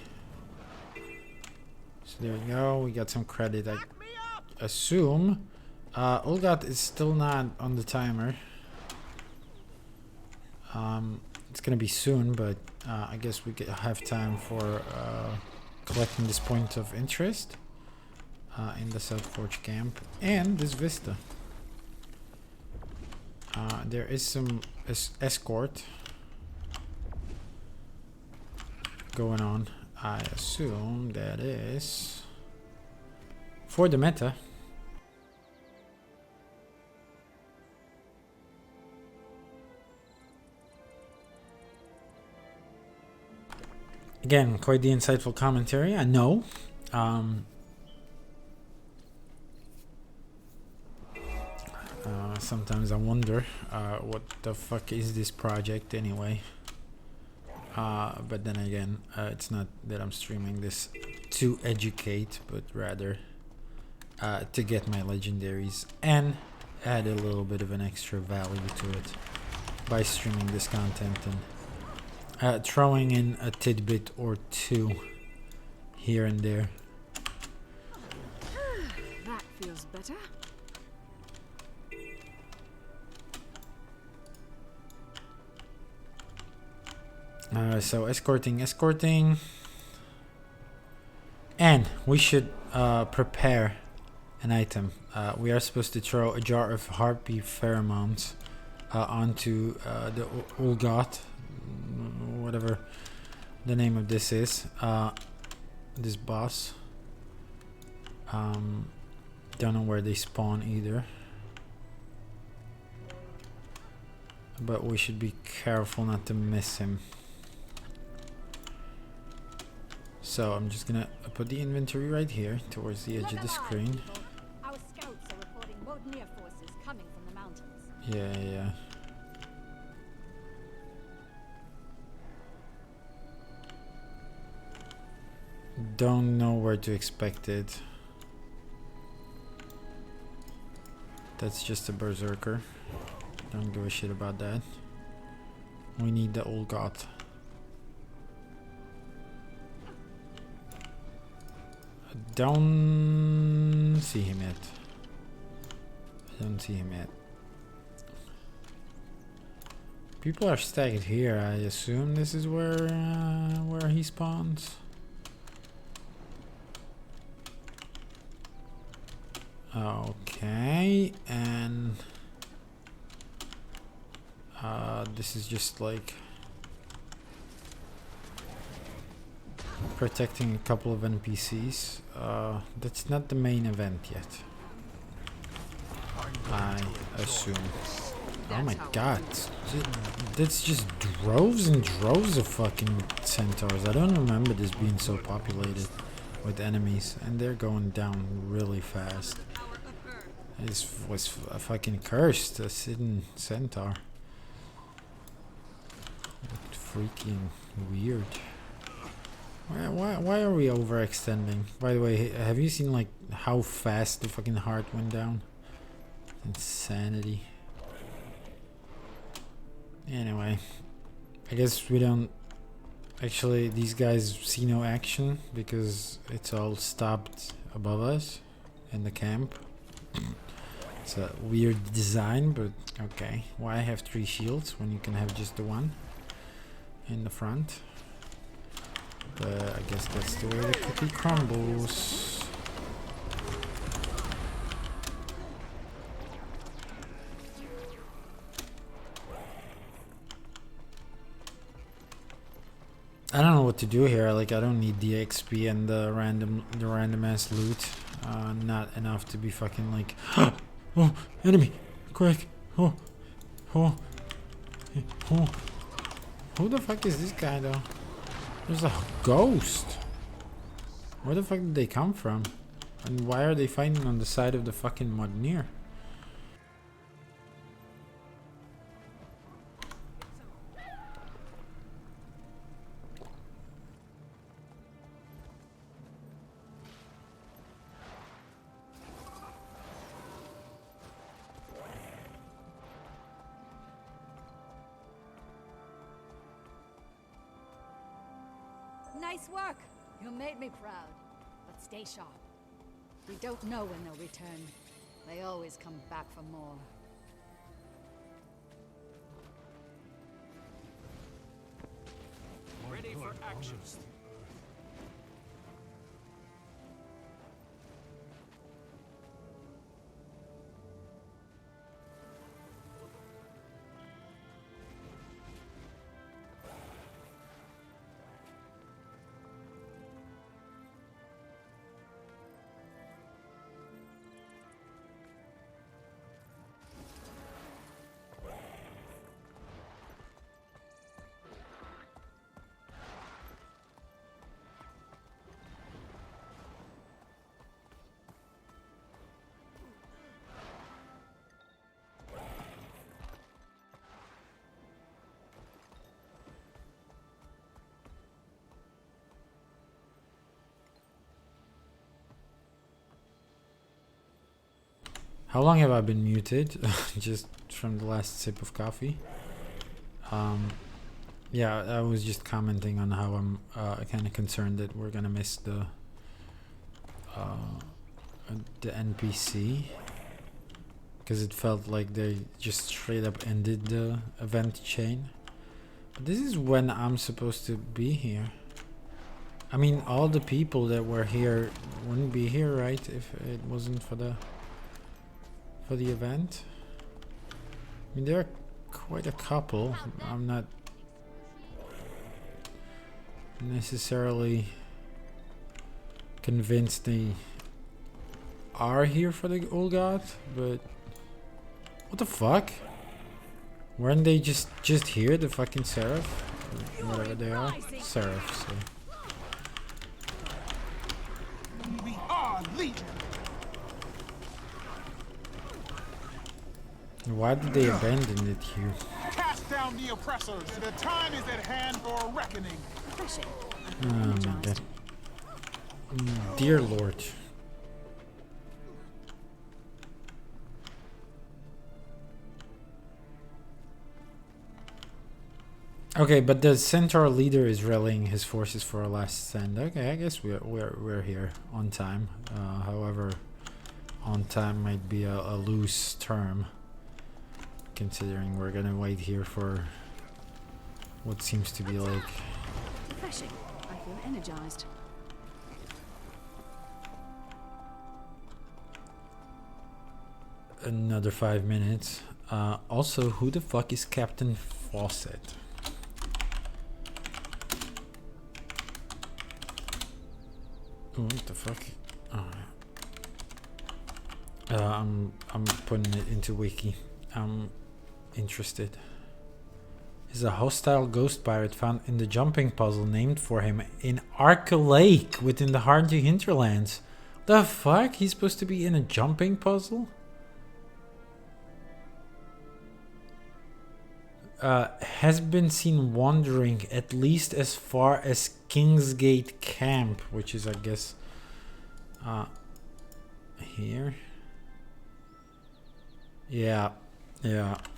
So there we go, we got some credit, I assume. Olgat is still not on the timer. It's gonna be soon, but I guess we have time for collecting this point of interest in the South Forge camp and this vista. There is some escort going on. I assume that is for the meta. Again, quite the insightful commentary, I know. Sometimes I wonder what the fuck is this project anyway. But then again, it's not that I'm streaming this to educate, but rather to get my legendaries and add a little bit of an extra value to it by streaming this content and throwing in a tidbit or two here and there. That feels better. So escorting, and we should prepare an item. We are supposed to throw a jar of harpy pheromones onto the Ulgot, whatever the name of this is, this boss. Don't know where they spawn either, but we should be careful not to miss him. So I'm just gonna put the inventory right here towards the edge of the screen. Our scouts are reporting Modnir forces coming from the mountains. Yeah. Don't know where to expect it. That's just a berserker. Don't give a shit about that. We need the old god. Don't see him yet. I don't see him yet. People are staggered here. I assume this is where he spawns. Okay, and this is just like protecting a couple of NPCs. That's not the main event yet, I assume. Oh my god, that's just droves and droves of fucking centaurs. I don't remember this being so populated with enemies, and they're going down really fast. This was fucking cursed, a hidden centaur. Freaking weird. Why are we overextending? By the way, have you seen like how fast the fucking heart went down? Insanity. Anyway, I guess we don't actually, these guys see no action because it's all stopped above us in the camp. It's a weird design, but okay. Why have 3 shields when you can have just the one in the front? But I guess that's the way the cookie crumbles. I don't know what to do here. Like, I don't need the XP and the random ass loot. Not enough to be fucking like, oh, enemy, quick, oh, who the fuck is this guy though? There's a ghost. Where the fuck did they come from? And why are they fighting on the side of the fucking Modnir? Nice work. You made me proud. But stay sharp. We don't know when they'll return. They always come back for more. Ready for action. How long have I been muted? Just from the last sip of coffee. Yeah, I was just commenting on how I'm kind of concerned that we're gonna miss the NPC, because it felt like they just straight up ended the event chain. But this is when I'm supposed to be here. I mean, all the people that were here wouldn't be here, right? If it wasn't for the event. I mean, there are quite a couple. I'm not necessarily convinced they are here for the old god, but what the fuck? Weren't they just here, the fucking seraph? Or whatever they are. Seraphs. So. We are legion. Why did they abandon it here? Cast down the oppressors. The time is at hand for a reckoning. Oh my god. Dear Lord. Okay, but the Centaur leader is rallying his forces for a last stand. Okay, I guess we're here on time. However, on time might be a loose term, considering we're gonna wait here for what seems to be like Refreshing. I feel energized. another 5 minutes. Also, who the fuck is Captain Fawcett? Oh, what the fuck? I'm putting it into wiki. I'm interested. Is a hostile ghost pirate found in the jumping puzzle named for him in Arca Lake within the Harathi Hinterlands. The fuck? He's supposed to be in a jumping puzzle? Has been seen wandering at least as far as Kingsgate Camp, which is, I guess, here. Yeah.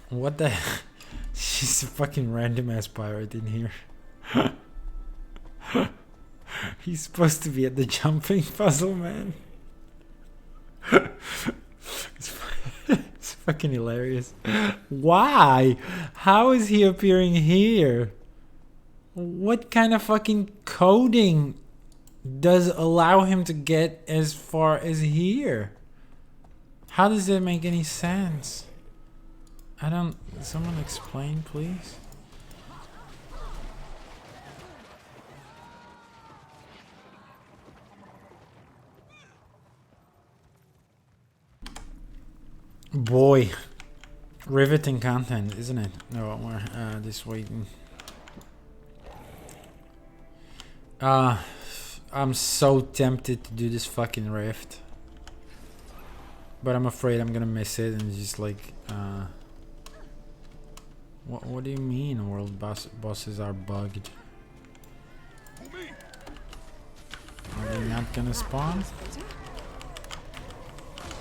What the hell? She's a fucking random ass pirate in here. He's supposed to be at the jumping puzzle, man. It's fucking hilarious. Why? How is he appearing here? What kind of fucking coding does allow him to get as far as here? How does that make any sense? I don't... Someone explain, please? Boy. Riveting content, isn't it? No, we're just waiting. I'm so tempted to do this fucking rift. But I'm afraid I'm gonna miss it and just like... What do you mean world bosses are bugged? Are they not gonna spawn?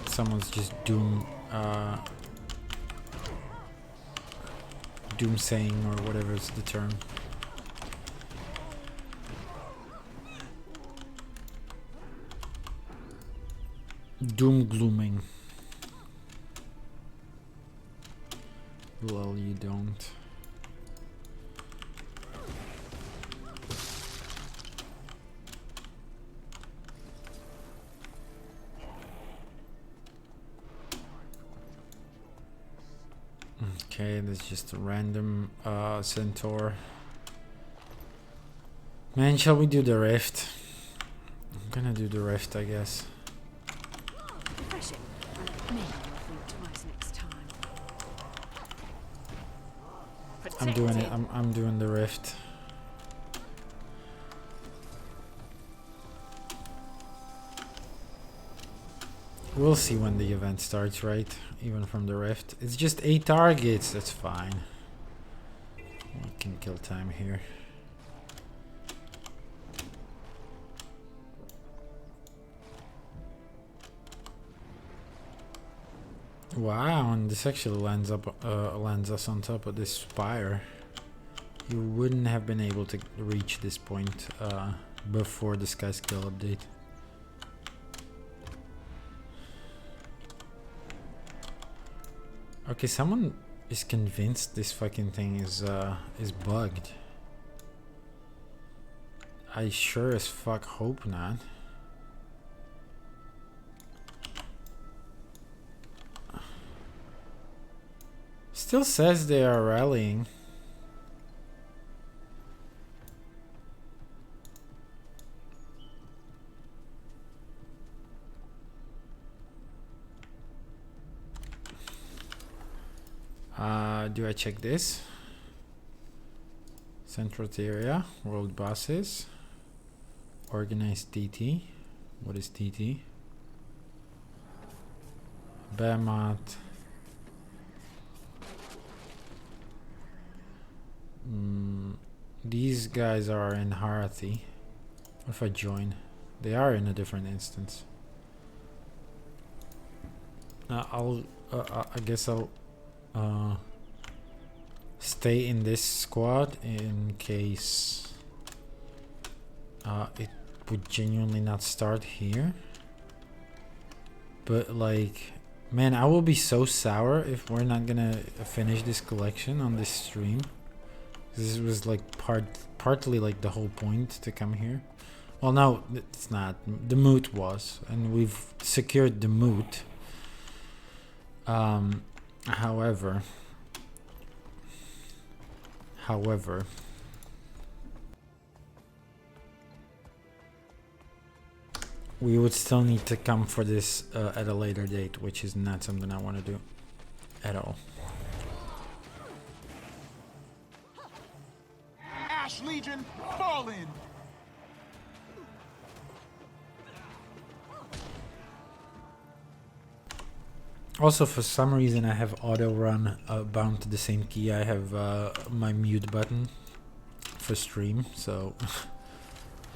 Someone's just doom saying or whatever is the term. doom glooming. Well, you don't. Okay, that's just a random centaur. Man, shall we do the rift? I'm gonna do the rift, I guess. Refreshing. Maybe I'll think twice next time. I'm doing it. I'm doing the rift. We'll see when the event starts, right? Even from the rift. It's just 8 targets. That's fine. We can kill time here. Wow, and this actually lands us on top of this spire. You wouldn't have been able to reach this point before the sky scale update. Okay, someone is convinced this fucking thing is bugged. I sure as fuck hope not. Still says they are rallying. Do I check this? Central area, world bosses, organized DT. What is DT? Behemoth. These guys are in Harathi. What if I join? They are in a different instance. I guess I'll stay in this squad in case it would genuinely not start here. But like, man, I will be so sour if we're not gonna finish this collection on this stream. This was like partly like the whole point to come here. Well, no, it's not. The moot was, and we've secured the moot. However, we would still need to come for this at a later date, which is not something I want to do at all. Ash Legion, fall in! Also, for some reason, I have auto run bound to the same key. I have my mute button for stream, so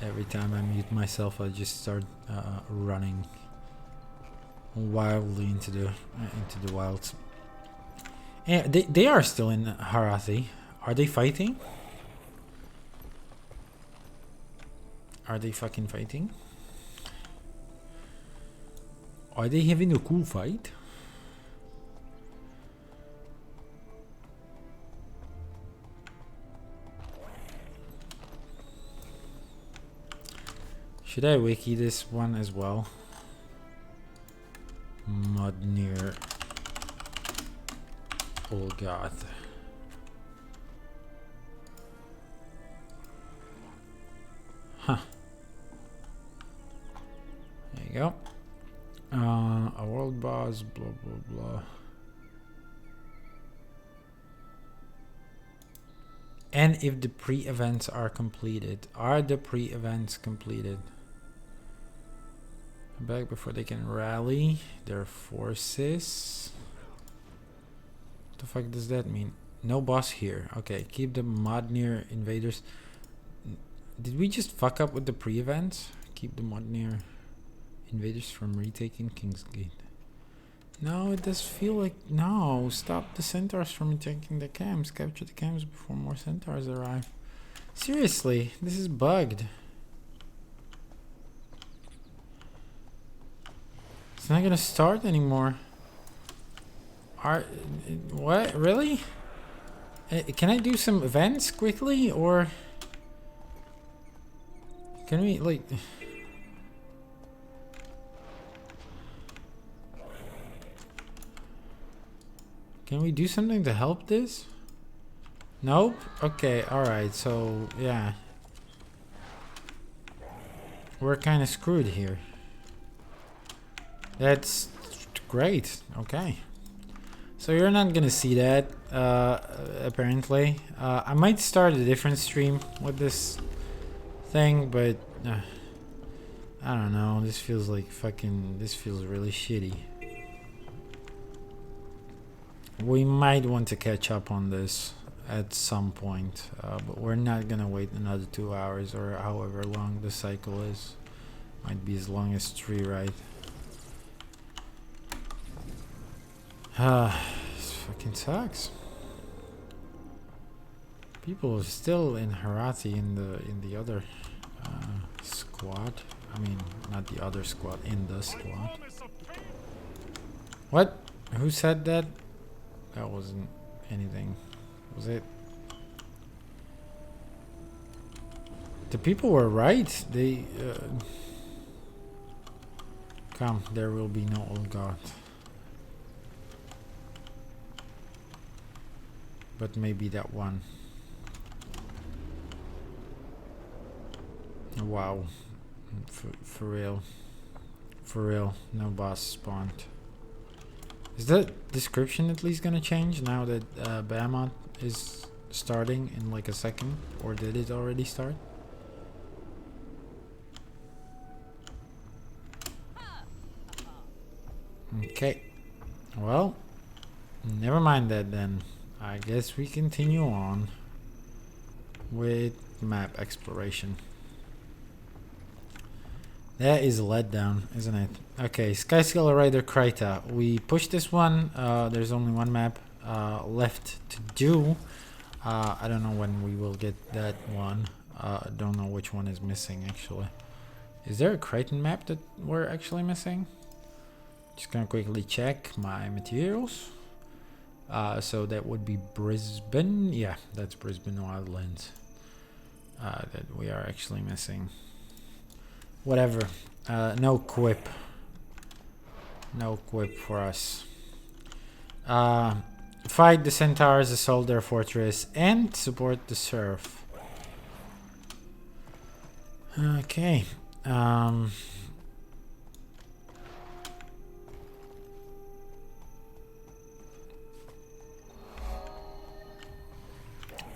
every time I mute myself, I just start running wildly into the wilds. And they are still in Harathi. Are they fighting? Are they fucking fighting? Are they having a cool fight? Should I wiki this one as well? Mudnir Olgath. Huh. There you go. A world boss, blah blah blah. And if the pre-events are completed. Are the pre-events completed? Back before they can rally their forces. What the fuck does that mean? No boss here. Okay, keep the Modnir invaders. Did we just fuck up with the pre-events? Keep the Modnir invaders from retaking King's Gate. No, it does feel like... No, stop the centaurs from taking the camps. Capture the camps before more centaurs arrive. Seriously, this is bugged. It's not gonna start anymore. What? Really? Can I do some events quickly, or can we like? Can we do something to help this? Nope. Okay. All right. So yeah, we're kind of screwed here. That's great. Okay. So you're not gonna see that, apparently. I might start a different stream with this thing, but I don't know. This feels like this feels really shitty. We might want to catch up on this at some point, but we're not gonna wait another 2 hours or however long the cycle is. Might be as long as 3, right? This fucking sucks. People are still in Harathi in the other squad. I mean, not the other squad, in the squad. What? Who said that? That wasn't anything, was it? The people were right. They come. There will be no old god. But maybe that one. Wow. For real. For real. No boss spawned. Is the description at least gonna change now that Behemoth is starting in like a second? Or did it already start? Okay. Well, never mind that then. I guess we continue on with map exploration. That is a letdown, isn't it? Okay, Skyscale Rider Krita. We pushed this one. There's only one map left to do. I don't know when we will get that one. I don't know which one is missing actually. Is there a Crichton map that we're actually missing? Just gonna quickly check my materials. So that would be Brisbane. Yeah, that's Brisbane Wildlands that we are actually missing. Whatever. No quip. No quip for us. Fight the centaurs, assault their fortress, and support the serf. Okay.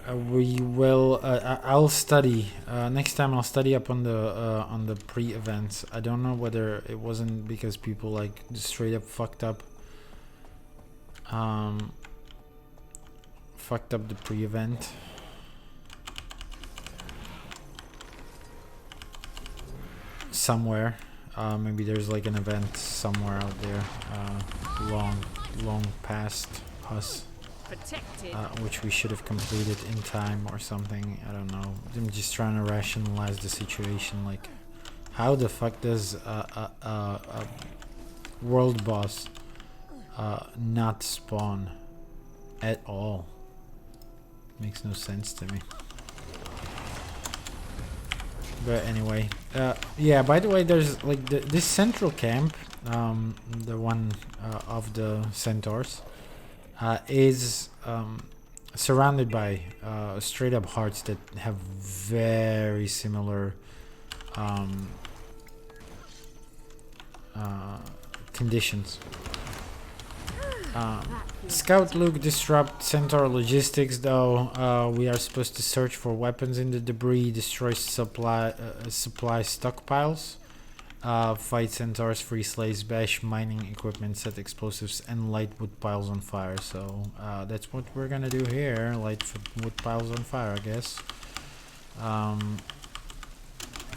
We will. I'll study next time. I'll study up on the pre-events. I don't know whether it wasn't because people like straight up fucked up the pre-event. Somewhere. Maybe there's like an event somewhere out there. Long past us. Which we should have completed in time or something. I don't know. I'm just trying to rationalize the situation. Like, how the fuck does a world boss not spawn at all? Makes no sense to me. But anyway, yeah. By the way, there's like this central camp, the one of the centaurs. Is surrounded by straight up hearts that have very similar conditions. Scout Luke disrupt centaur logistics though. We are supposed to search for weapons in the debris, destroy supply stockpiles. Fight centaurs, free slaves, bash mining equipment, set explosives, and light wood piles on fire. So that's what we're gonna do here. Light wood piles on fire, I guess.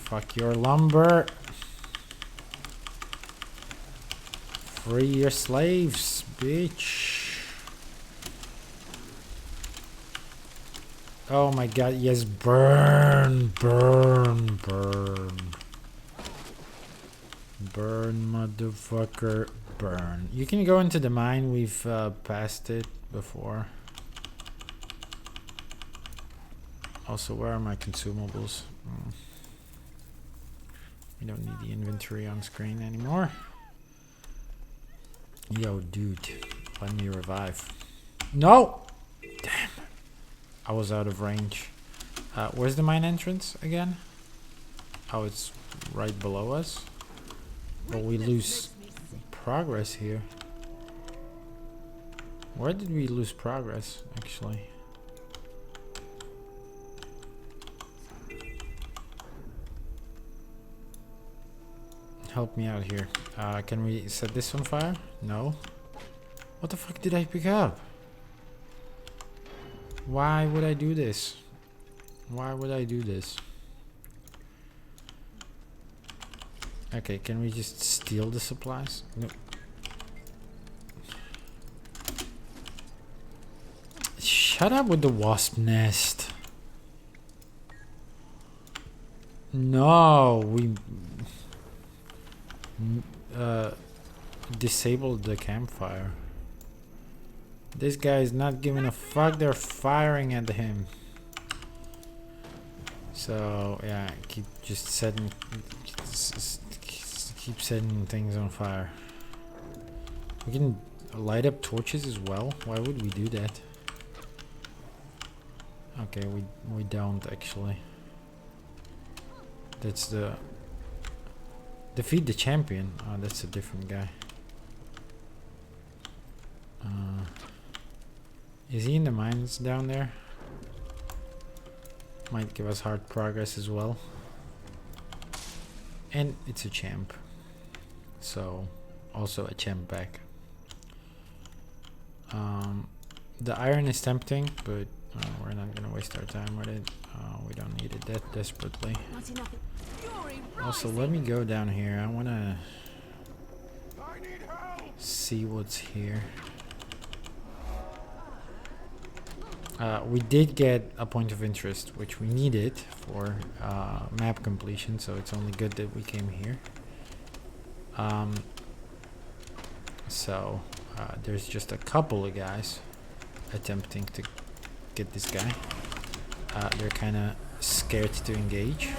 Fuck your lumber. Free your slaves, bitch. Oh my god, yes, burn, burn, burn. Burn, motherfucker, burn. You can go into the mine. We've passed it before. Also, where are my consumables? We don't need the inventory on screen anymore. Yo, dude, let me revive. No! Damn. I was out of range. Where's the mine entrance again? Oh, it's right below us. But we lose progress here. Where did we lose progress, actually? Help me out here. Can we set this on fire? No. What the fuck did I pick up? Why would I do this? Why would I do this? Okay, can we just steal the supplies? No. Shut up with the wasp nest. No, we disabled the campfire. This guy is not giving a fuck. They're firing at him. So yeah, keep setting things on fire. We can light up torches as well. Why would we do that? Okay, we don't actually. That's the defeat the champion. Oh, that's a different guy. Is he in the mines down there? Might give us hard progress as well. And it's a champ. So, also a champ back. The iron is tempting, but we're not gonna waste our time with it. We don't need it that desperately. Also, let me go down here. I wanna see what's here. We did get a point of interest, which we needed for map completion, so it's only good that we came here. So there's just a couple of guys attempting to get this guy. They're kind of scared to engage.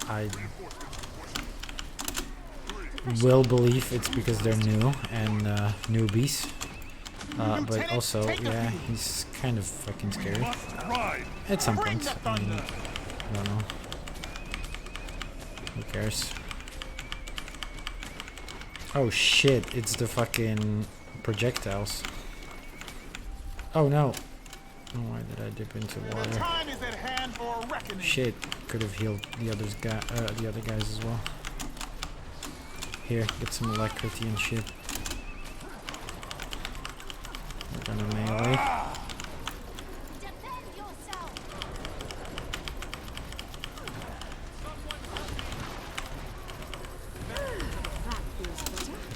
I will believe it's because they're new and newbies. But also, yeah, he's kind of fucking scary. At some point. I mean, I don't know. Who cares? Oh shit, it's the fucking projectiles. Oh no. Oh, why did I dip into water? Shit, could have healed the other guys as well. Here, get some alacrity and shit. We're gonna melee.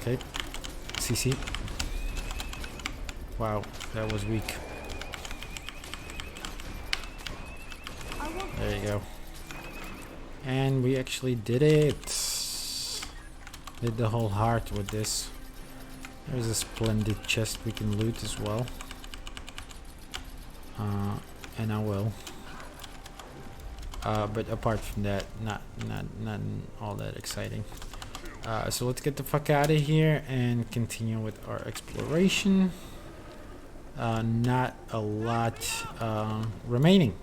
Okay, CC. Wow, that was weak. There you go. And we actually did it. Did the whole heart with this. There's a splendid chest we can loot as well. And I will. But apart from that, not all that exciting. So let's get the fuck out of here and continue with our exploration. Not a lot remaining.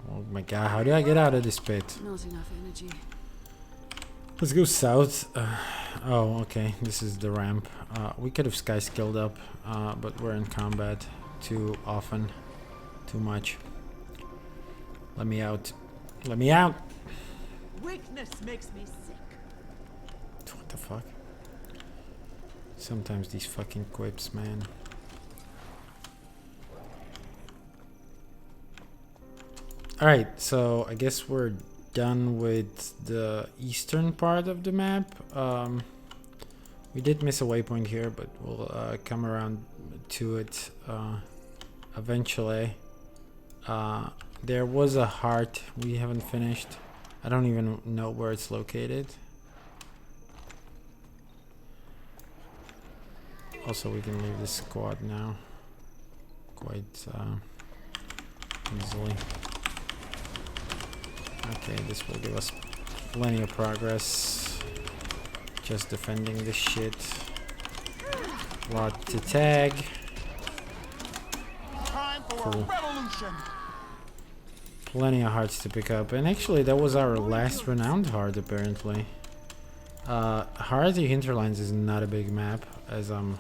Oh my god, how do I get out of this pit? Not enough energy. Let's go south. Oh, okay, this is the ramp. We could have sky skilled up, but we're in combat too often, too much. Let me out. Let me out! Weakness makes me sick. What the fuck? Sometimes these fucking quips, man. Alright, so I guess we're done with the eastern part of the map. We did miss a waypoint here, but we'll come around to it eventually. There was a heart we haven't finished. I don't even know where it's located. Also, we can leave this squad now quite easily. Okay, this will give us plenty of progress. Just defending this shit. Lot to tag. Cool. Plenty of hearts to pick up, and actually that was our last renowned heart apparently. Harathi Hinterlands is not a big map, as I'm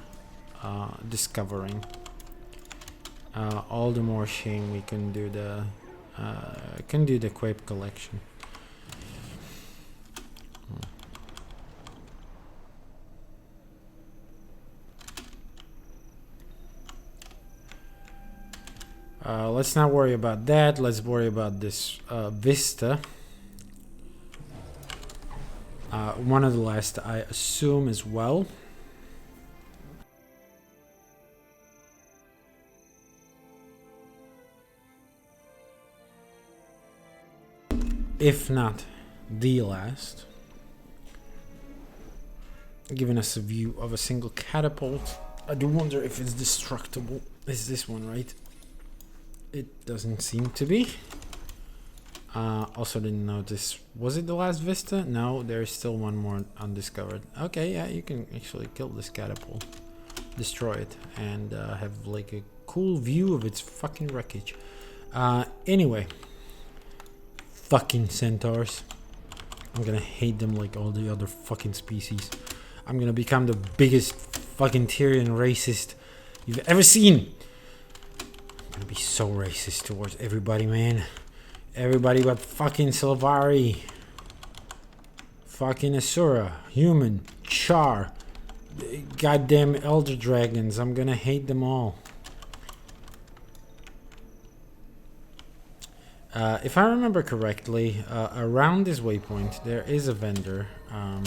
discovering. All the more shame we can do the quape collection. Let's not worry about that. Let's worry about this vista. One of the last, I assume, as well. If not the last. Giving us a view of a single catapult. I do wonder if it's destructible. Is this one right? It doesn't seem to be. Also didn't notice. Was it the last vista? No, there's still one more undiscovered. Okay, yeah, you can actually kill this catapult. Destroy it. And have like a cool view of its fucking wreckage. Anyway. Fucking centaurs. I'm gonna hate them like all the other fucking species. I'm gonna become the biggest fucking Tyrian racist you've ever seen. I'm gonna be so racist towards everybody, man. Everybody but fucking Sylvari. Fucking Asura. Human. Char. Goddamn Elder Dragons. I'm gonna hate them all. If I remember correctly, around this waypoint there is a vendor. I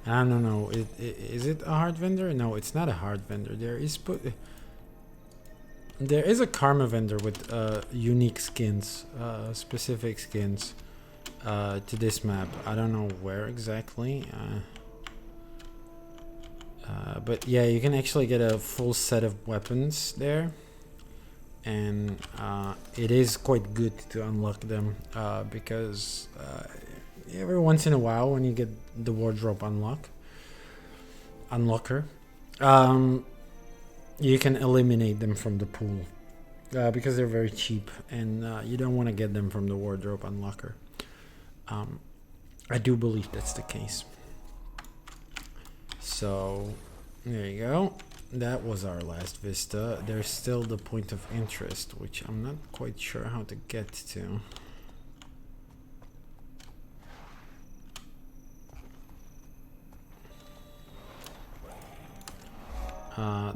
don't know. Is it a hard vendor? No, it's not a hard vendor. There is a karma vendor with unique skins, specific skins to this map. I don't know where exactly. But yeah, you can actually get a full set of weapons there. And it is quite good to unlock them because every once in a while when you get the wardrobe unlocker, you can eliminate them from the pool because they're very cheap and you don't want to get them from the wardrobe unlocker. I do believe that's the case. So there you go. That was our last vista. There's still the point of interest, which I'm not quite sure how to get to.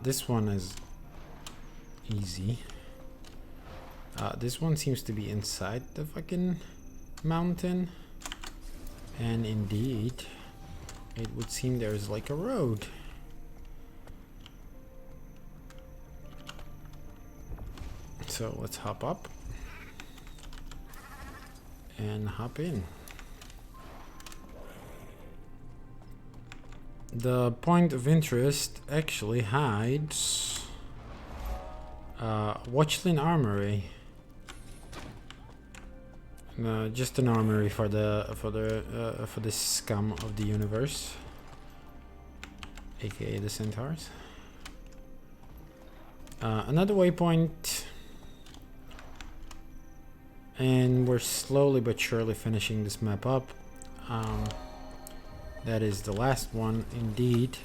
This one is easy. This one seems to be inside the fucking mountain. And indeed, it would seem there's like a road. So let's hop up and hop in. The point of interest actually hides Watchland Armory. Just an armory for the scum of the universe, aka the centaurs. Another waypoint. And we're slowly but surely finishing this map up. That is the last one, indeed.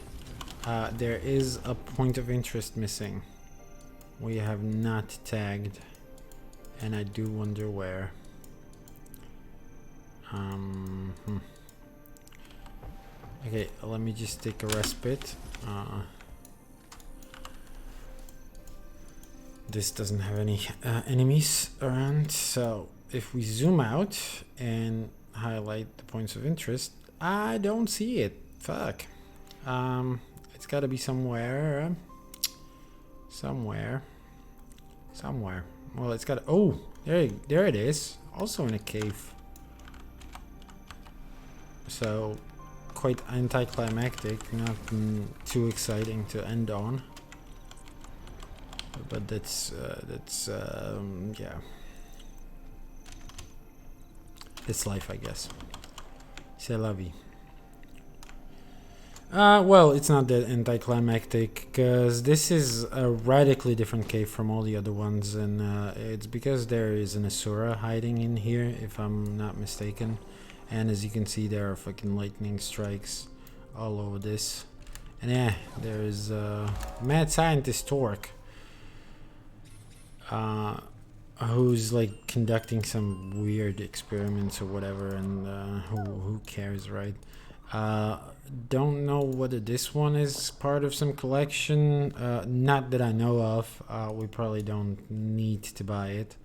There is a point of interest missing. We have not tagged, and I do wonder where. Okay, let me just take a respite. This doesn't have any enemies around, so if we zoom out and highlight the points of interest, I don't see it. Fuck. It's got to be somewhere. Somewhere. Well, it's got. Oh, there it is. Also in a cave. So, quite anticlimactic. Nothing too exciting to end on. But that's yeah. It's life, I guess. C'est la vie. Well, it's not that anticlimactic, because this is a radically different cave from all the other ones, and it's because there is an Asura hiding in here, if I'm not mistaken. And as you can see, there are fucking lightning strikes all over this. And yeah, there is mad scientist Torque, who's like conducting some weird experiments or whatever, and who cares, right? Don't know whether this one is part of some collection. Not that I know of. We probably don't need to buy it.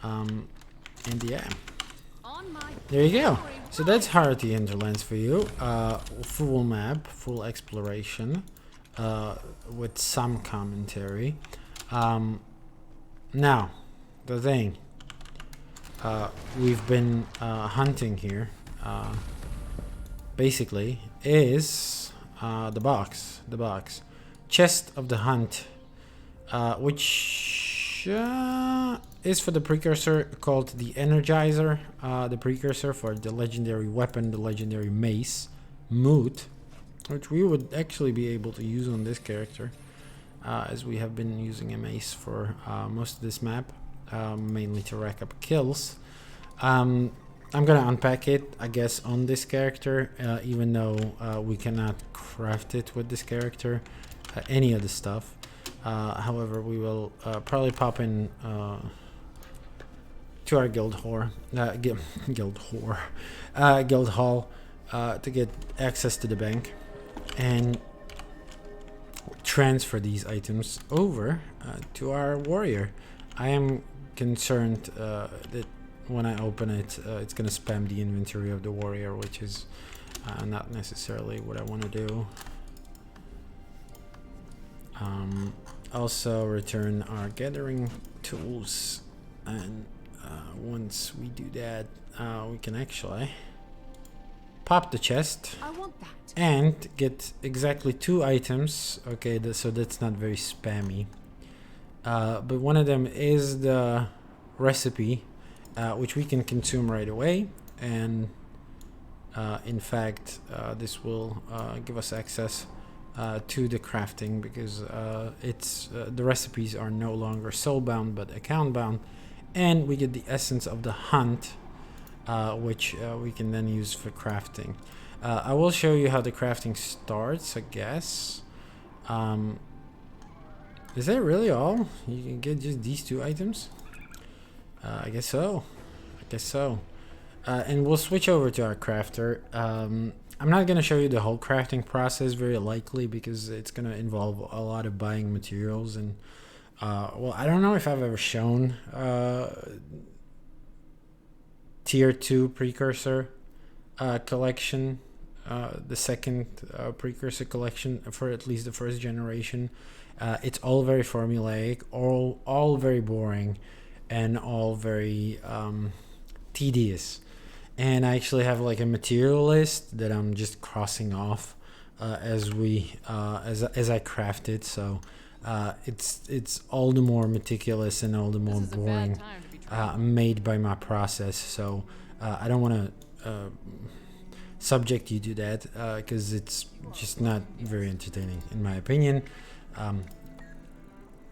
And yeah, there you go. So that's Harathi Hinterlands for you. Full map, full exploration, with some commentary. Now, the thing, we've been hunting here, basically, is the box. Chest of the Hunt, which is for the precursor called the Energizer, the precursor for the legendary weapon, the legendary mace, Moot, which we would actually be able to use on this character, as we have been using a mace for most of this map, mainly to rack up kills. I'm gonna unpack it, I guess, on this character, even though we cannot craft it with this character, any of the stuff. However, we will probably pop in to our guild hall to get access to the bank and transfer these items over to our warrior. I am concerned that when I open it, it's gonna spam the inventory of the warrior, which is not necessarily what I want to do. Also return our gathering tools, and once we do that, we can actually pop the chest and get exactly 2 items. Okay, so that's not very spammy, but one of them is the recipe, which we can consume right away, and in fact this will give us access to the crafting, because it's the recipes are no longer soulbound but account bound, and we get the essence of the hunt, which we can then use for crafting. I will show you how the crafting starts, I guess. Is that really all? You can get just these 2 items? I guess so. And we'll switch over to our crafter. I'm not going to show you the whole crafting process, very likely, because it's going to involve a lot of buying materials. And, well, I don't know if I've ever shown Tier 2 Precursor collection, the second Precursor collection for at least the first generation. It's all very formulaic, all very boring, and all very tedious. And I actually have like a material list that I'm just crossing off as I craft it. So it's all the more meticulous and all the more boring made by my process. So I don't want to subject you to that, because it's just not very entertaining in my opinion.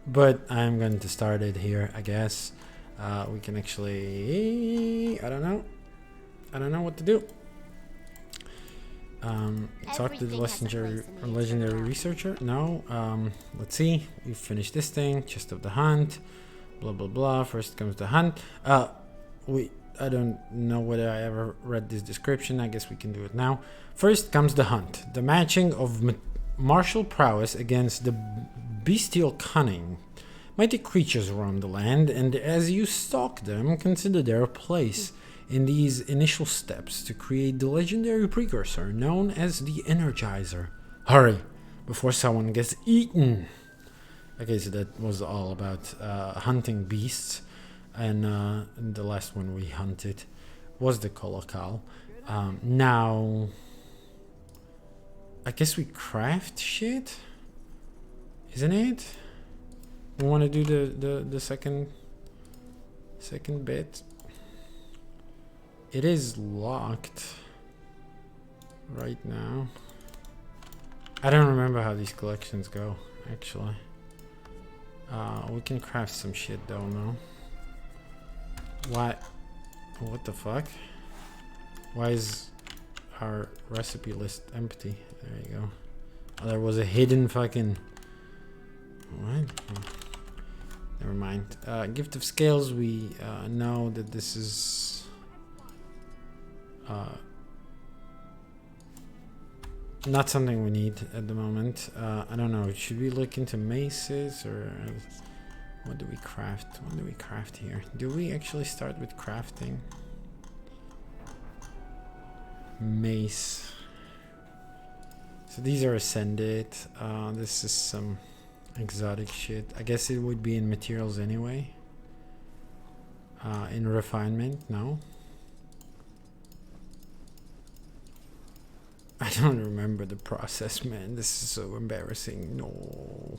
But I'm going to start it here, I guess. We can actually, I don't know what to do. Talk to the legendary researcher. No. Let's see. We finished this thing. Chest of the Hunt. Blah blah blah. First comes the hunt. I don't know whether I ever read this description. I guess we can do it now. First comes the hunt. The matching of martial prowess against the bestial cunning Mighty creatures roam the land, and as you stalk them, consider their place in these initial steps to create the legendary precursor known as the Energizer. Hurry, before someone gets eaten! Okay, so that was all about hunting beasts, and the last one we hunted was the Colocal. Now, I guess we craft shit, isn't it? We want to do the second bit. It is locked right now. I don't remember how these collections go, actually. We can craft some shit though, no? What the fuck? Why is our recipe list empty? There you go. Oh, there was a hidden fucking... What? Oh. Never mind. Gift of Scales, we know that this is... not something we need at the moment. I don't know. Should we look into maces or what do we craft? What do we craft here? Do we actually start with crafting? Mace. So these are ascended. This is some exotic shit. I guess it would be in materials anyway. In refinement, no. I don't remember the process, man. This is so embarrassing. No.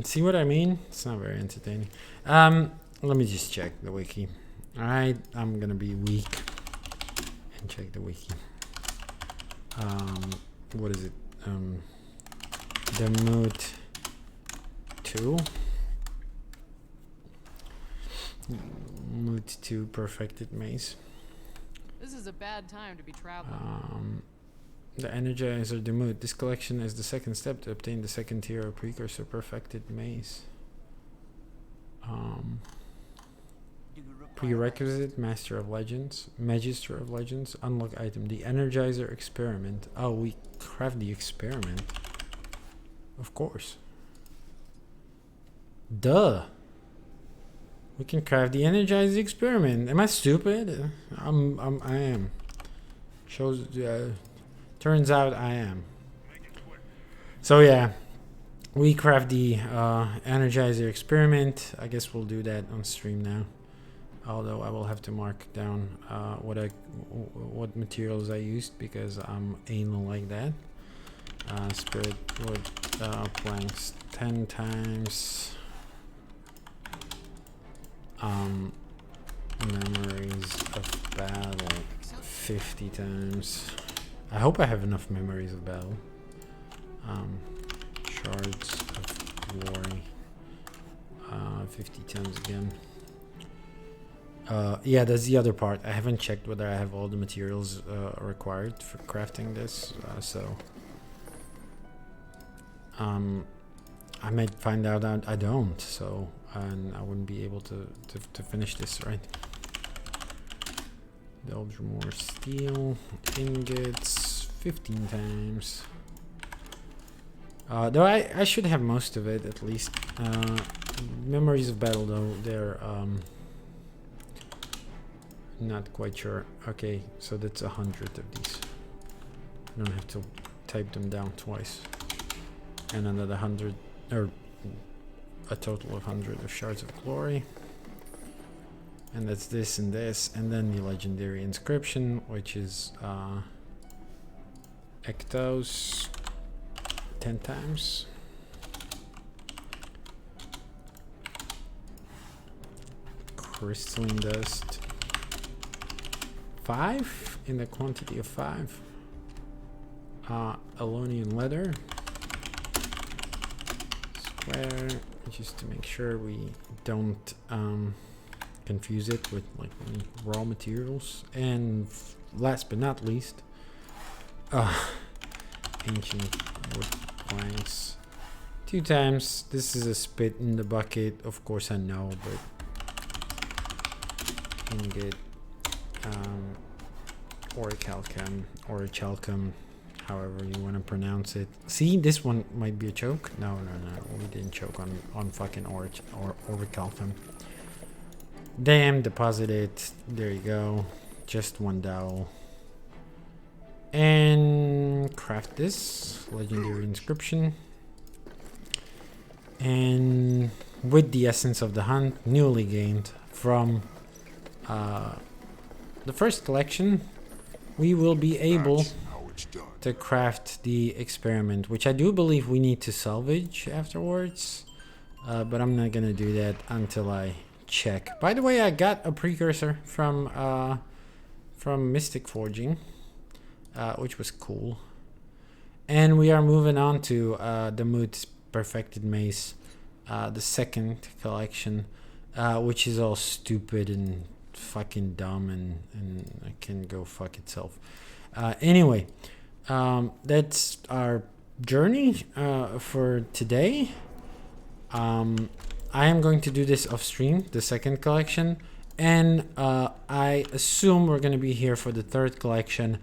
See what I mean? It's not very entertaining. Let me just check the wiki. Alright, I'm gonna be weak and check the wiki. What is it? The mood 2. Mood 2 perfected maze. This is a bad time to be traveling. The Energizer Demut. This collection is the second step to obtain the second tier of precursor perfected maze. Prerequisite Master of Legends, Magister of Legends, unlock item, the Energizer Experiment. Oh, we craft the experiment. Of course. Duh. We can craft the Energizer Experiment. Am I stupid? I am. Shows. Turns out I am. So yeah, we craft the Energizer Experiment. I guess we'll do that on stream now. Although I will have to mark down what materials I used because I'm anal like that. Spirit wood planks 10 times. Memories of battle 50 times. I hope I have enough memories of battle. Shards of glory 50 times again. Yeah, that's the other part. I haven't checked whether I have all the materials required for crafting this, so I might find out that I don't, so and I wouldn't be able to finish this, right? Delve more steel, ingots 15 times. Though I should have most of it at least. Memories of battle though, they're not quite sure. Okay, so that's 100 of these. I don't have to type them down twice. And another 100, or a total of 100 of shards of glory. And that's this and this, and then the legendary inscription, which is Ectos 10 times. Crystalline dust 5 in the quantity of 5. Alonian leather square, just to make sure we don't confuse it with like any raw materials. And last but not least, ancient wood planks 2 times. This is a spit in the bucket, of course I know, but ingot orichalcum however you want to pronounce it. See, this one might be a choke. No, we didn't choke on fucking Orichalcum. Damn, deposit it. There you go. Just one dowel. And craft this legendary inscription. And with the essence of the hunt newly gained from the first collection, we will be able to craft the experiment, which I do believe we need to salvage afterwards, but I'm not gonna do that until I check. By the way, I got a precursor from Mystic Forging, which was cool. And we are moving on to the Moot Perfected Mace, the second collection, which is all stupid and fucking dumb and it can go fuck itself. Anyway, that's our journey for today. I am going to do this off stream, the second collection, and I assume we're going to be here for the third collection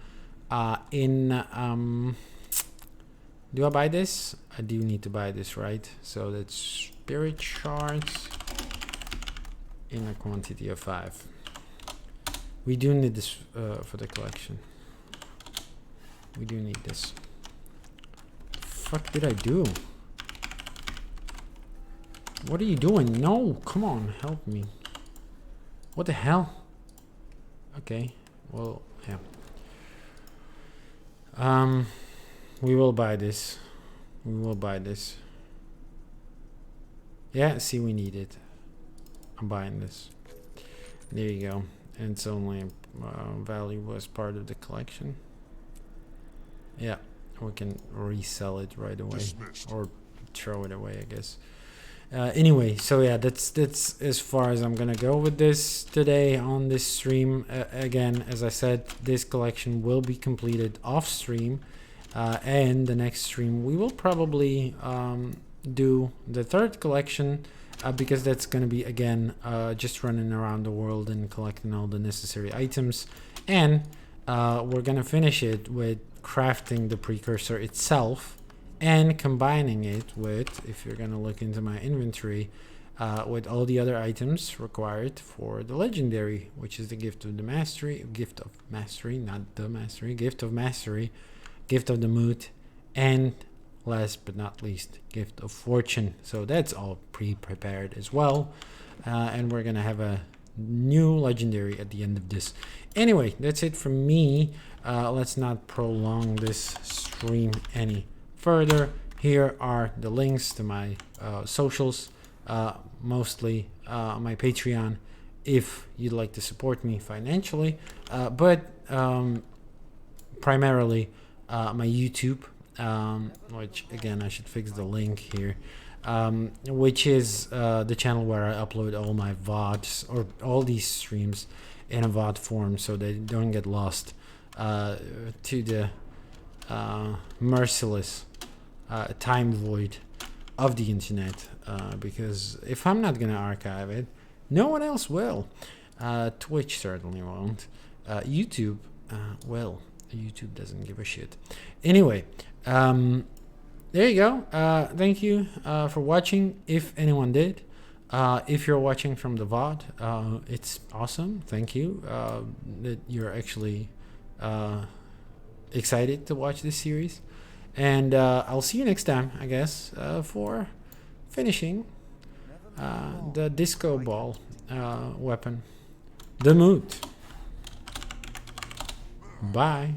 do I buy this? I do need to buy this, right? So that's spirit shards in a quantity of 5. We do need this for the collection. We do need this. The fuck did I do? What are you doing? No, come on, help me. What the hell? Okay, well, yeah. We will buy this. We will buy this. Yeah, see, we need it. I'm buying this. There you go. And it's only value was part of the collection. Yeah, we can resell it right away. Dismissed. Or throw it away, I guess. Anyway, so yeah, that's as far as I'm gonna go with this today on this stream. Again, as I said, this collection will be completed off stream, and the next stream we will probably do the third collection, because that's gonna be again just running around the world and collecting all the necessary items, and we're gonna finish it with crafting the precursor itself and combining it with, if you're gonna look into my inventory, with all the other items required for the legendary, which is the gift of the mastery, gift of mastery, not the mastery, gift of mastery, gift of the moot, and last but not least, gift of fortune. So that's all pre-prepared as well, and we're gonna have a new legendary at the end of this. Anyway, that's it from me. Let's not prolong this stream any further. Here are the links to my socials, mostly my Patreon if you'd like to support me financially, but primarily my YouTube, which again I should fix the link here, which is the channel where I upload all my VODs or all these streams in a VOD form so they don't get lost to the merciless time void of the internet, because if I'm not gonna archive it, no one else will. Twitch certainly won't. YouTube, well, YouTube doesn't give a shit. Anyway, there you go. Thank you for watching, if anyone did. If you're watching from the VOD, it's awesome. Thank you that you're actually excited to watch this series. And I'll see you next time, I guess, for finishing the disco ball weapon, the moot. Bye.